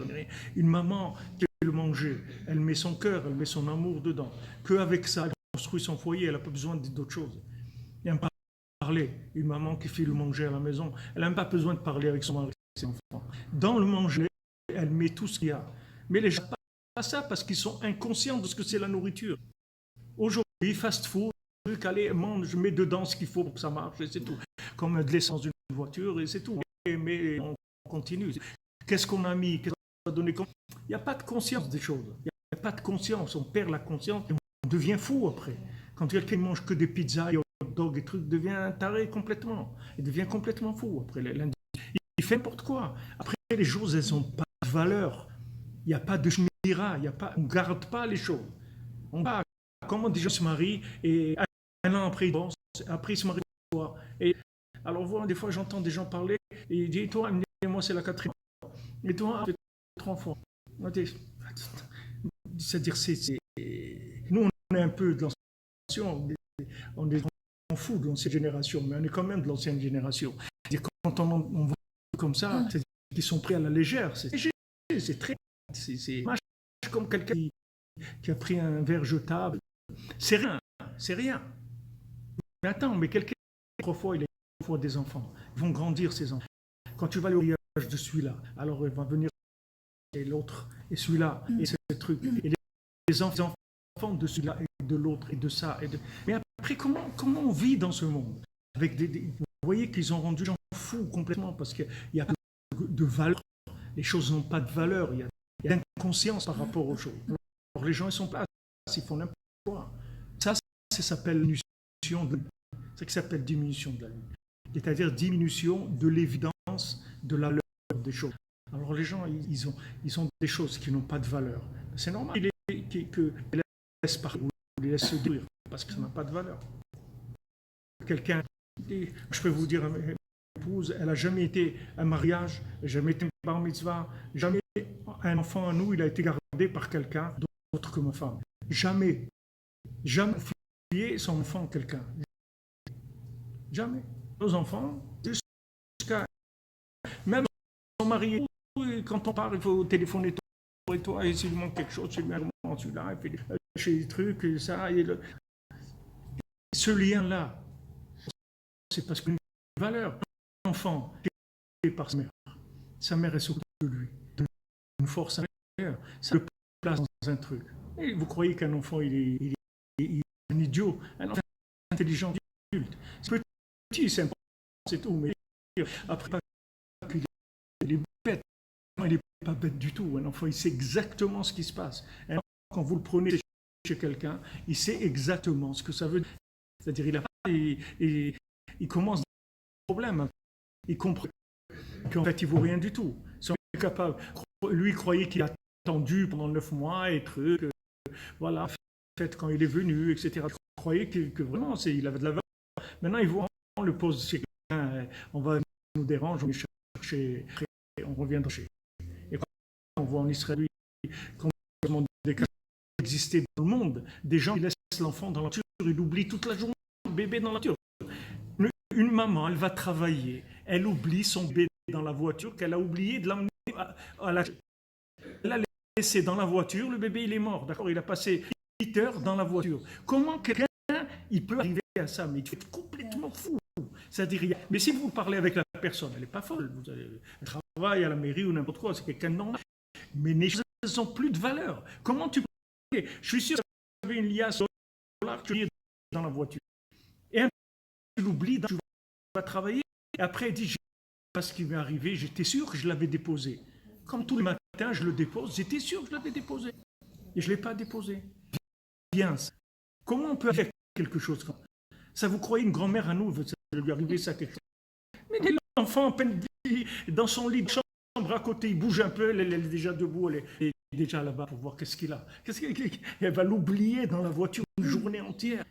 Une maman qui fait le manger, elle met son cœur, elle met son amour dedans. Qu'avec ça, elle construit son foyer, elle n'a pas besoin d'autre chose. Il n'y a pas parler. Une maman qui fait le manger à la maison, elle n'a pas besoin de parler avec son mari, ses enfants. Dans le manger, elle met tout ce qu'il y a. Mais les gens ne font pas ça parce qu'ils sont inconscients de ce que c'est la nourriture. Aujourd'hui, fast-food, allez, mange, mets dedans ce qu'il faut pour que ça marche, et c'est tout. Comme de l'essence d'une voiture, et c'est tout. Mais on continue. Qu'est-ce qu'on a mis? Qu'est-ce qu'on a donné? Il n'y a pas de conscience des choses. Il n'y a pas de conscience. On perd la conscience et on devient fou après. Quand quelqu'un ne mange que des pizzas, dog et trucs, devient taré complètement. Il devient complètement fou. Après, il fait n'importe quoi. Après, les choses, elles n'ont pas de valeur. Il n'y a pas de shmira, on ne garde pas les choses. On va, comment des gens se marient et un an après, ils se marient une fois. Et alors, des fois, j'entends des gens parler et ils disent, toi, moi, c'est la 4e fois. Et toi, c'est 3 fois. C'est-à-dire, nous, on est un peu de l'ancienne on est fou de l'ancienne génération, mais on est quand même de l'ancienne génération. Quand on voit comme ça, c'est qu'ils sont pris à la légère. C'est léger, c'est très. C'est comme quelqu'un qui a pris un verre jetable. C'est rien, c'est rien. Mais attends, mais quelqu'un, 3 fois, il a 3 fois des enfants. Ils vont grandir, ces enfants. Quand tu vas aller au mariage de celui-là, alors il va venir et l'autre, et celui-là, et ce truc. Et les enfants de celui-là, et de l'autre, et de ça. Mais après, comment on vit dans ce monde avec vous voyez qu'ils ont rendu les gens fous complètement parce qu'il n'y a pas de valeur. Les choses n'ont pas de valeur. Il y a d'inconscience par rapport aux choses. Alors, les gens, ils sont pas, ils font n'importe quoi. Ça s'appelle diminution de la vie. C'est ça qui s'appelle diminution de la vie. C'est-à-dire diminution de l'évidence de la valeur des choses. Alors, les gens, ils ont des choses qui n'ont pas de valeur. C'est normal qu'ils laissent partir ou les laissent se détruire parce que ça n'a pas de valeur. Quelqu'un, je peux vous dire, ma épouse, elle n'a jamais été un mariage, jamais été un bar mitzvah, jamais un enfant à nous, il a été gardé par quelqu'un d'autre que ma femme. Jamais. Jamais confier son enfant à quelqu'un. Jamais. Nos enfants, jusqu'à. Même son mari, quand on part, il faut téléphoner toi, et s'il manque quelque chose, celui-là, il fait chez les trucs, et ça, et ce lien-là, c'est parce qu'une valeur, un enfant est par sa mère est s'occupe de lui, une force intérieure, ça le place dans un truc. Et vous croyez qu'un enfant, il est un idiot? Un enfant intelligent adulte. C'est petit, c'est important, c'est tout, mais après, pas qu'il est bête. Il n'est pas bête du tout. Un enfant, il sait exactement ce qui se passe. Un enfant, quand vous le prenez chez quelqu'un, il sait exactement ce que ça veut dire. C'est-à-dire, il commence des problèmes. Il comprend qu'en fait, il ne vaut rien du tout. Si on est capable, lui, il croyait qu'il a attendu pendant 9 mois et truc, voilà, fait quand il est venu, etc. Il croyait que vraiment, il avait de la valeur. Maintenant, il voit, on le pose chez quelqu'un, on va nous déranger, on va chercher, on reviendra chez. Et quand on voit en Israël, quand des cas existaient dans le monde, des gens qui laissent l'enfant dans la voiture, il oublie toute la journée le bébé dans la voiture. Une maman, elle va travailler, elle oublie son bébé dans la voiture, qu'elle a oublié de l'emmener à la... Elle l'a laissé dans la voiture, le bébé il est mort, d'accord? Il a passé 8 heures dans la voiture. Comment quelqu'un il peut arriver à ça? Mais il est complètement fou. C'est-à-dire, mais si vous parlez avec la personne, elle n'est pas folle. Vous avez un travail à la mairie ou n'importe quoi, c'est quelqu'un de normal. Mais les choses n'ont plus de valeur. Comment tu peux... Je suis sûr que vous avez une liasse $, tu es dans la voiture. Et un tu l'oublies, tu vas travailler. Et après, il dit, parce qu'il m'est arrivé, j'étais sûr que je l'avais déposé. Comme tous les matins, je le dépose, j'étais sûr que je l'avais déposé. Et je ne l'ai pas déposé. Bien. Comment on peut faire quelque chose comme ça? Vous croyez une grand-mère à nous, ça lui arriver ça quelque chose? Mais l'enfant, à peine dans son lit de chambre à côté, il bouge un peu, elle est déjà debout, elle est déjà là-bas pour voir qu'est-ce qu'il a. Elle va l'oublier dans la voiture une journée entière.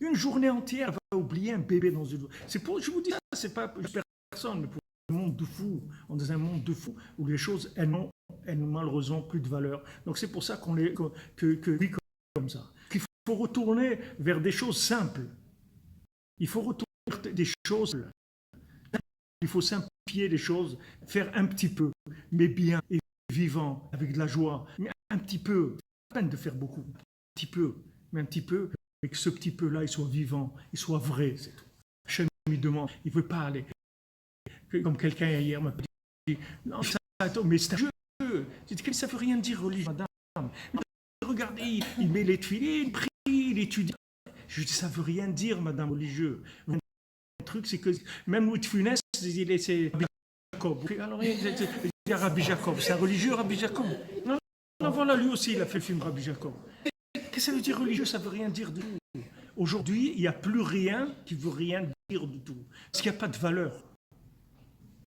Une journée entière, elle va oublier un bébé dans une voiture. C'est pour, je vous dis ça, c'est pas pour personne, mais pour un monde de fous. On est dans un monde de fous où les choses, elles n'ont malheureusement plus de valeur. Donc c'est pour ça qu'on les vit comme ça. Qu'il faut retourner vers des choses simples. Il faut retourner vers des choses. Il faut simplifier les choses, faire un petit peu, mais bien et vivant, avec de la joie. Mais un petit peu, pas peine de faire beaucoup. Un petit peu, mais un petit peu, et que ce petit peu-là, il soit vivant, il soit vrai, c'est tout. Hachem me demande, il ne veut pas aller. Comme quelqu'un hier m'a dit, non, mais c'est un jeu. Ça ne veut rien dire religieux, madame. Regardez, il met les tuiles, il prie, il étudie. Je dis, ça ne veut rien dire, madame, religieux. Le truc, c'est que même Louis de Funès, c'est Rabbi Jacob. Alors, il y a Rabbi Jacob, c'est un religieux, Rabbi Jacob. Non, voilà, lui aussi, il a fait le film Rabbi Jacob. Qu'est-ce que ça veut dire religieux? Ça ne veut rien dire du tout. Aujourd'hui, il n'y a plus rien qui veut rien dire du tout. Parce qu'il n'y a pas de valeur.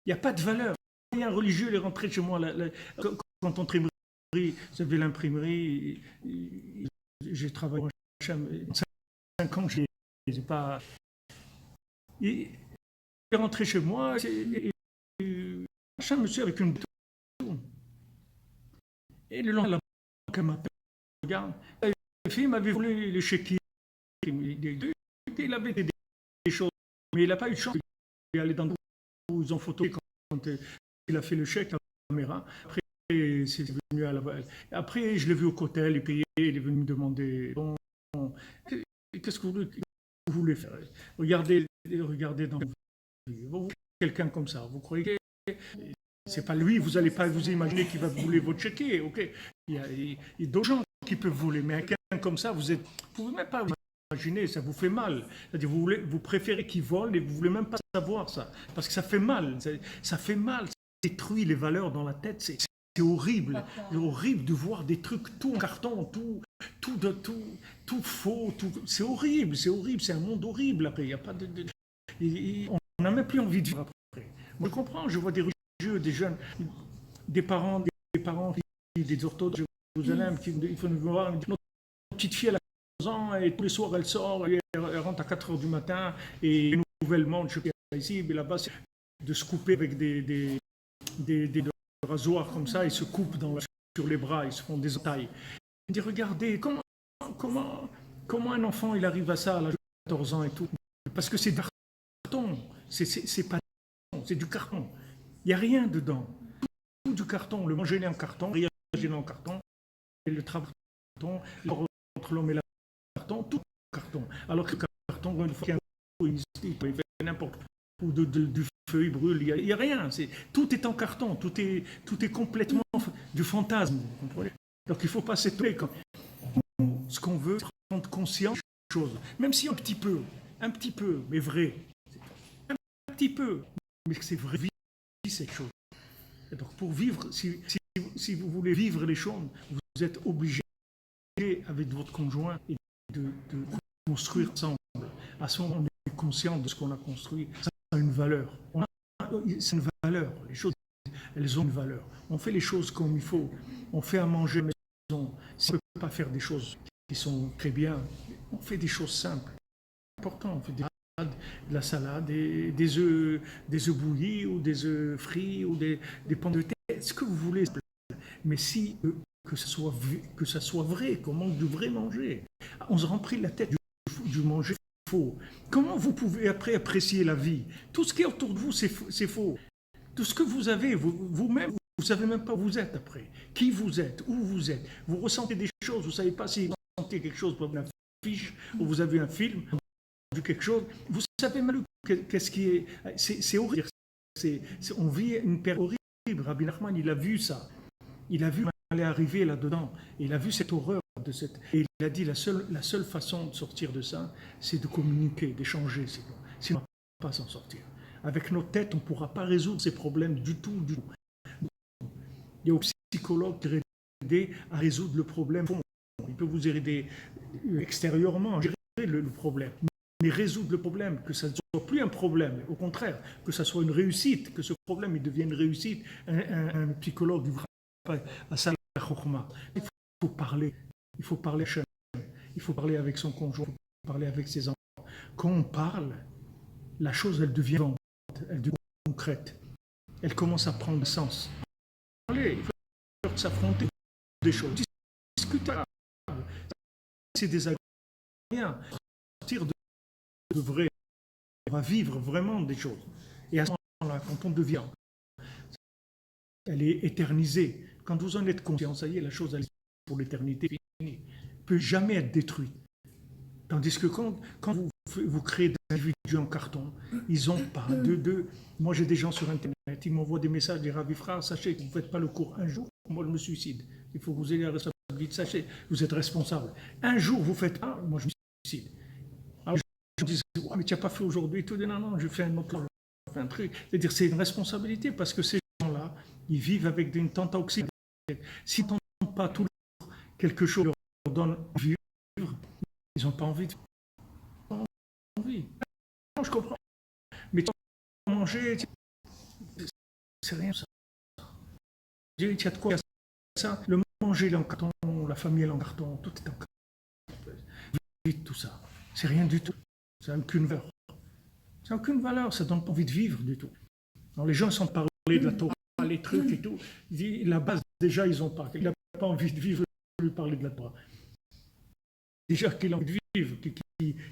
Il n'y a pas de valeur. Un religieux, il est rentré chez moi, quand on imprimerie, vous avez l'imprimerie, j'ai travaillé 5 ans, je n'ai pas... Il est rentré chez moi, un monsieur avec une bouteille. Et le lendemain, elle m'appelle, regarde, la fille m'avait volé le chéquier, il avait des choses, mais il n'a pas eu de chance. Il est allé dans où ils ont photographé quand il a fait le chèque, la caméra. Après, c'est venu à la... Après, je l'ai vu au cotel, il payait, il est venu me demander, bon, qu'est-ce que vous voulez faire? Regardez dans vous, quelqu'un comme ça, vous croyez que c'est pas lui, vous n'allez pas vous imaginer qu'il va voler votre chéquier, ok? Il y a d'autres gens qui peuvent voler, mais quelqu'un comme ça, vous pouvez même pas vous imaginer, ça vous fait mal. C'est-à-dire, vous préférez qu'il vole et vous voulez même pas savoir ça, parce que ça fait mal, ça fait mal, ça détruit les valeurs dans la tête, c'est horrible. C'est horrible de voir des trucs tout en carton, tout faux, c'est horrible, c'est un monde horrible après, il y a pas on n'a même plus envie de vivre après. Moi, je comprends, je vois des religieux, des jeunes, des parents, des orthodoxes de Jérusalem qui font me voir, notre petite fille elle a 11 ans et tous les soirs elle sort, elle rentre à 4h du matin et nouvellement, je suis ici, mais là-bas, c'est de se couper avec des rasoirs comme ça, ils se coupent sur les bras, ils se font des entailles. Je dis, regardez, comment un enfant il arrive à ça à l'âge de 14 ans et tout? Parce que c'est du carton, c'est pas c'est du carton. Il n'y a rien dedans. Tout du carton, le manger est en carton, rien en carton, et le travail en carton, entre l'homme et la carton, tout en carton. Alors que le carton, une fois qu'il y a un il fait n'importe où, du feu, il brûle, il n'y a rien. Tout est en carton, tout est complètement du fantasme. Vous comprenez? Donc il ne faut pas s'étonner. Ce qu'on veut, c'est prendre conscience chose, même si un petit peu, mais vrai, un petit peu, mais que c'est vrai, vivre cette chose. Et donc pour vivre, si vous voulez vivre les choses, vous êtes obligé avec votre conjoint et de construire ensemble. À ce moment, on est conscient de ce qu'on a construit. Ça a une valeur. C'est une valeur. Les choses, elles ont une valeur. On fait les choses comme il faut. On fait à manger à la maison. Si on ne peut pas faire des choses qui sont très bien, on fait des choses simples. C'est important. On fait de la salade, des œufs bouillis ou des œufs frits ou des pommes de terre. Ce que vous voulez. Mais si que ça soit vrai, qu'on mange du vrai manger. On se remplit la tête du manger faux. Comment vous pouvez après apprécier la vie? Tout ce qui est autour de vous, c'est faux. Tout ce que vous avez, vous-même, vous ne savez même pas où vous êtes après. Qui vous êtes, où vous êtes. Vous ressentez des choses, vous ne savez pas si vous ressentez quelque chose comme une affiche, ou vous avez un film, ou quelque chose. Vous ne savez même pas qu'est-ce qui est. C'est horrible. On vit une période horrible. Rabbi Nachman, il a vu ça. Il a vu aller arriver là-dedans. Il a vu cette horreur de cette. Et il a dit la seule façon de sortir de ça, c'est de communiquer, d'échanger. Sinon, on ne va pas s'en sortir. Avec nos têtes, on ne pourra pas résoudre ces problèmes du tout. Il y a aussi un psychologue qui peut aider à résoudre le problème. Il peut vous aider extérieurement à gérer le problème. Mais résoudre le problème, que ça ne soit plus un problème, au contraire, que ça soit une réussite, que ce problème il devienne une réussite, un psychologue ne à ça la chokhma. Il faut parler à il faut parler avec son conjoint, il faut parler avec ses enfants. Quand on parle, la chose elle devient vivante, elle devient concrète, elle commence à prendre sens. Parler, il faut s'affronter des choses, discuter, c'est désagréable, sortir de vrai, on va vivre vraiment des choses. Et à ce moment-là, quand on devient, elle est éternisée. Quand vous en êtes conscient, ça y est, la chose elle est pour l'éternité finie. Elle ne peut jamais être détruite. Tandis que quand vous créez des individus en carton, ils n'ont pas Moi, j'ai des gens sur Internet, ils m'envoient des messages, ils disent Rabbi Frère, sachez que vous ne faites pas le cours un jour, moi je me suicide. Il faut que vous ayez la responsabilité. Sachez, vous êtes responsable. Un jour, vous ne faites pas, moi je me suicide. Alors, je me dis, oh, mais tu n'as pas fait aujourd'hui. Tout non, je fais un autre, je fais un truc. C'est-à-dire, c'est une responsabilité parce que ces gens-là, ils vivent avec une tente oxydée. S'ils n'entendent pas tout le jour quelque chose leur donne envie de vivre, ils n'ont pas envie de vivre. Non, je comprends. Mais tu vas manger, c'est rien ça. Tu as de quoi ça. Le manger il est en carton, la famille est en carton, tout est en carton. Vite tout ça. C'est rien du tout. Ça n'a aucune valeur. Ça n'a aucune valeur, ça ne donne pas envie de vivre du tout. Alors les gens sont parlés de la Torah, les trucs et tout. La base, déjà, ils n'ont pas. Il n'a pas envie de vivre, lui parler de la Torah. Déjà qu'il a envie de vivre,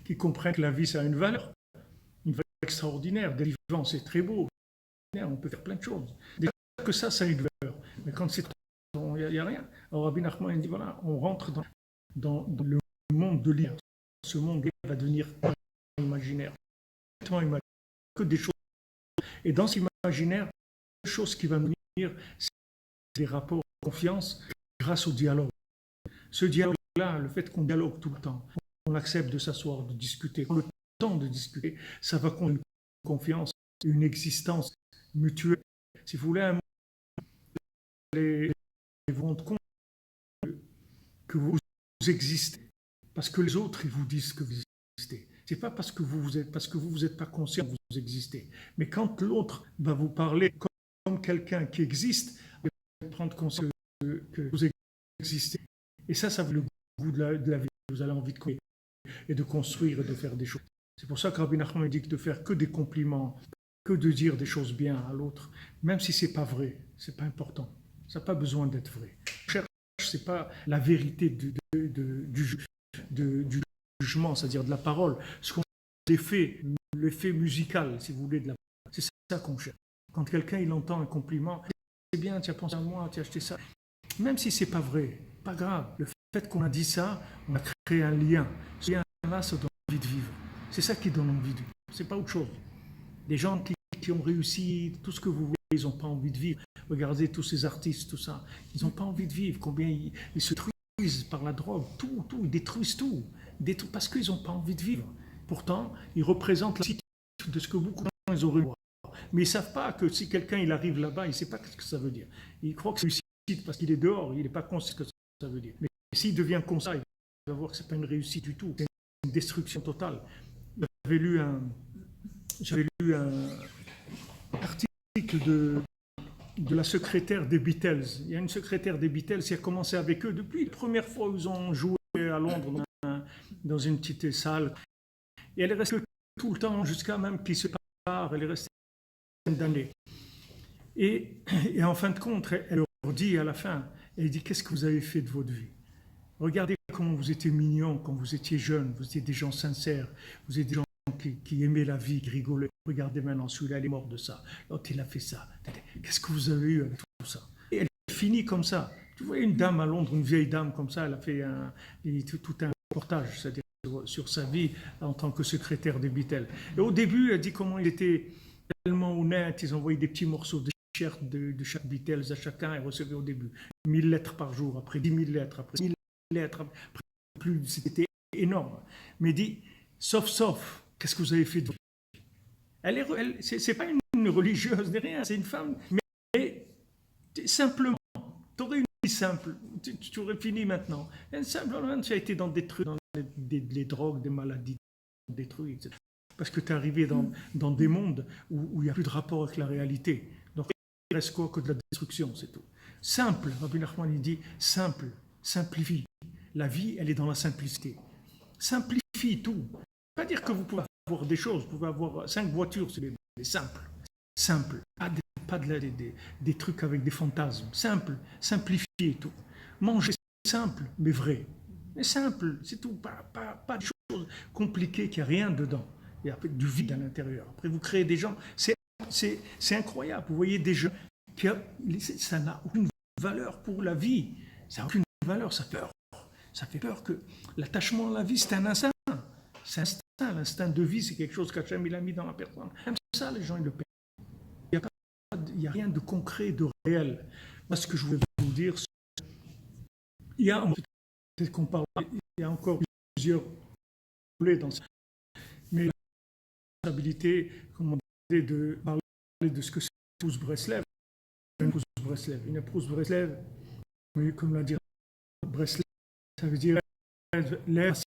qu'il comprenne que la vie, ça a une valeur extraordinaire. Des vivants, c'est très beau. On peut faire plein de choses. Déjà que ça a une valeur. Mais quand c'est il n'y a rien. Alors Rabbi Nachman, il dit voilà, on rentre dans le monde de l'imaginaire. Ce monde va devenir imaginaire. Que des choses. Et dans cet imaginaire, la chose qui va venir, c'est des rapports de confiance grâce au dialogue. Ce dialogue-là, le fait qu'on dialogue tout le temps, on accepte de s'asseoir, de discuter, le temps de discuter, ça va construire une confiance, une existence mutuelle. Si vous voulez, vous rendre compte que vous existez, parce que les autres, ils vous disent que vous existez. Ce n'est pas parce que vous n'êtes pas conscient que vous existez. Mais quand l'autre va vous parler comme quelqu'un qui existe, vous allez prendre conscience que vous existez. Et ça vaut le goût de la vie. Vous avez envie de créer et de construire et de faire des choses. C'est pour ça que Rabbi Nachman dit que de faire que des compliments, que de dire des choses bien à l'autre, même si ce n'est pas vrai, ce n'est pas important. Ça n'a pas besoin d'être vrai. Ce n'est pas la vérité du jugement, c'est-à-dire de la parole. Ce qu'on l'effet musical, si vous voulez, de la parole. C'est ça qu'on cherche. Quand quelqu'un il entend un compliment, c'est bien, tu as pensé à moi, tu as acheté ça. Même si ce n'est pas vrai, pas grave. Le fait qu'on a dit ça, on a créé un lien. Ce lien-là, ça donne envie de vivre. C'est ça qui donne envie de vivre. Ce n'est pas autre chose. Des gens qui ont réussi, tout ce que vous voulez, ils n'ont pas envie de vivre. Regardez tous ces artistes, tout ça. Ils n'ont pas envie de vivre. Combien ils se détruisent détruisent par la drogue, tout, ils détruisent tout, parce qu'ils n'ont pas envie de vivre. Pourtant, ils représentent la cité de ce que beaucoup de gens ils auraient voir. Mais ils ne savent pas que si quelqu'un il arrive là-bas, il ne sait pas ce que ça veut dire. Il croit que c'est réussite parce qu'il est dehors, il n'est pas conscient de ce que ça veut dire. Mais s'il devient conscient, il va voir que ce n'est pas une réussite du tout, c'est une destruction totale. J'avais lu un article de la secrétaire des Beatles. Il y a une secrétaire des Beatles qui a commencé avec eux depuis la première fois où ils ont joué à Londres dans une petite salle. Et elle est restée tout le temps jusqu'à même qu'ils se partent. Elle est restée une dizaine d'années. Et en fin de compte, elle leur dit à la fin, elle dit, qu'est-ce que vous avez fait de votre vie? Regardez comment vous étiez mignons quand vous étiez jeunes, vous étiez des gens sincères, vous étiez des gens qui aimaient la vie, qui rigolaient. Regardez maintenant, celui-là, il est mort de ça. L'autre, il a fait ça. Qu'est-ce que vous avez eu avec tout ça? Et elle finit comme ça. Tu vois une dame à Londres, une vieille dame comme ça, elle a fait tout un reportage, c'est-à-dire sur sa vie en tant que secrétaire des Beatles. Et au début, elle dit comment il était tellement honnête, ils envoyaient des petits morceaux de t-shirt de chaque Beatles à chacun et recevaient au début 1000 lettres par jour, après 10 000 lettres, après 1000 lettres, après plus, c'était énorme. Mais dit, sauf, qu'est-ce que vous avez fait de elle c'est pas une religieuse ni rien, c'est une femme, mais simplement, tu aurais une vie simple, tu aurais fini maintenant. Et simplement, tu as été dans des trucs, dans des drogues, des maladies, des trucs, etc. Parce que tu es arrivé dans des mondes où il n'y a plus de rapport avec la réalité. Donc, il reste quoi que de la destruction, c'est tout. Simple, Rabbi Nachman, il dit, simple, simplifie. La vie, elle est dans la simplicité. Simplifie tout. Pas dire que vous pouvez avoir des choses, vous pouvez avoir 5 voitures, c'est simple. Simple. Pas des trucs avec des fantasmes. Simple. Simplifier tout. Manger simple, mais vrai. Mais simple, c'est tout. Pas de choses compliquées, qu'il n'y a rien dedans. Il y a du vide à l'intérieur. Après, vous créez des gens. C'est incroyable. Vous voyez des gens ça n'a aucune valeur pour la vie. Ça n'a aucune valeur, ça fait peur. Ça fait peur que l'attachement à la vie, c'est un instinct. C'est un instinct. L'instinct de vie, c'est quelque chose qu'Hachem il a mis dans la personne. Même ça, les gens, ils le perdent. Il n'y a rien de concret, de réel. Moi, ce que je voulais vous dire, il y a, peut-être qu'on parle, il y a encore plusieurs volets dans ça. Mais la responsabilité, comme on dit, de parler de ce que c'est une épouse Breslev. Une épouse Breslev, mais comme l'a dit Breslev, ça veut dire l'air, ça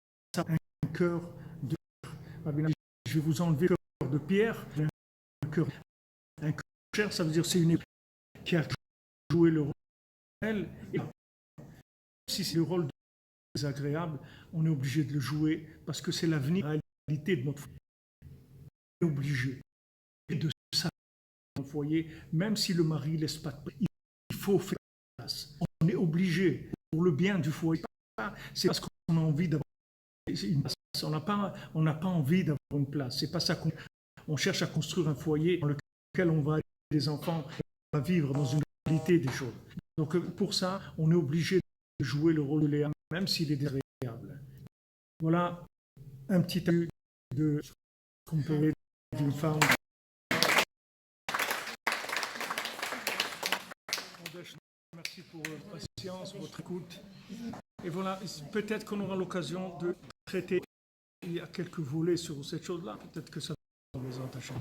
a un cœur de pierre. Je vais vous enlever le cœur de pierre. Un cœur de chair, ça veut dire c'est une épouse qui a joué le rôle d'elle. Et si c'est le rôle désagréable, on est obligé de le jouer parce que c'est l'avenir, la réalité de notre foyer. On est obligé de ça dans le foyer, même si le mari ne laisse pas de place. Il faut faire place. On est obligé pour le bien du foyer. C'est parce qu'on a envie d'avoir une place. On n'a pas envie d'avoir une place. C'est pas ça qu'on cherche à construire un foyer dans lequel on va avoir des enfants, on va vivre dans une réalité des choses. Donc pour ça, on est obligé de jouer le rôle de Léa, même s'il est désagréable. Voilà un petit avis de ce qu'on peut dire d'une femme. Merci pour votre patience, votre écoute. Et voilà, peut-être qu'on aura l'occasion de traiter. Il y a quelques volets sur cette chose-là. Peut-être que ça va les attacher.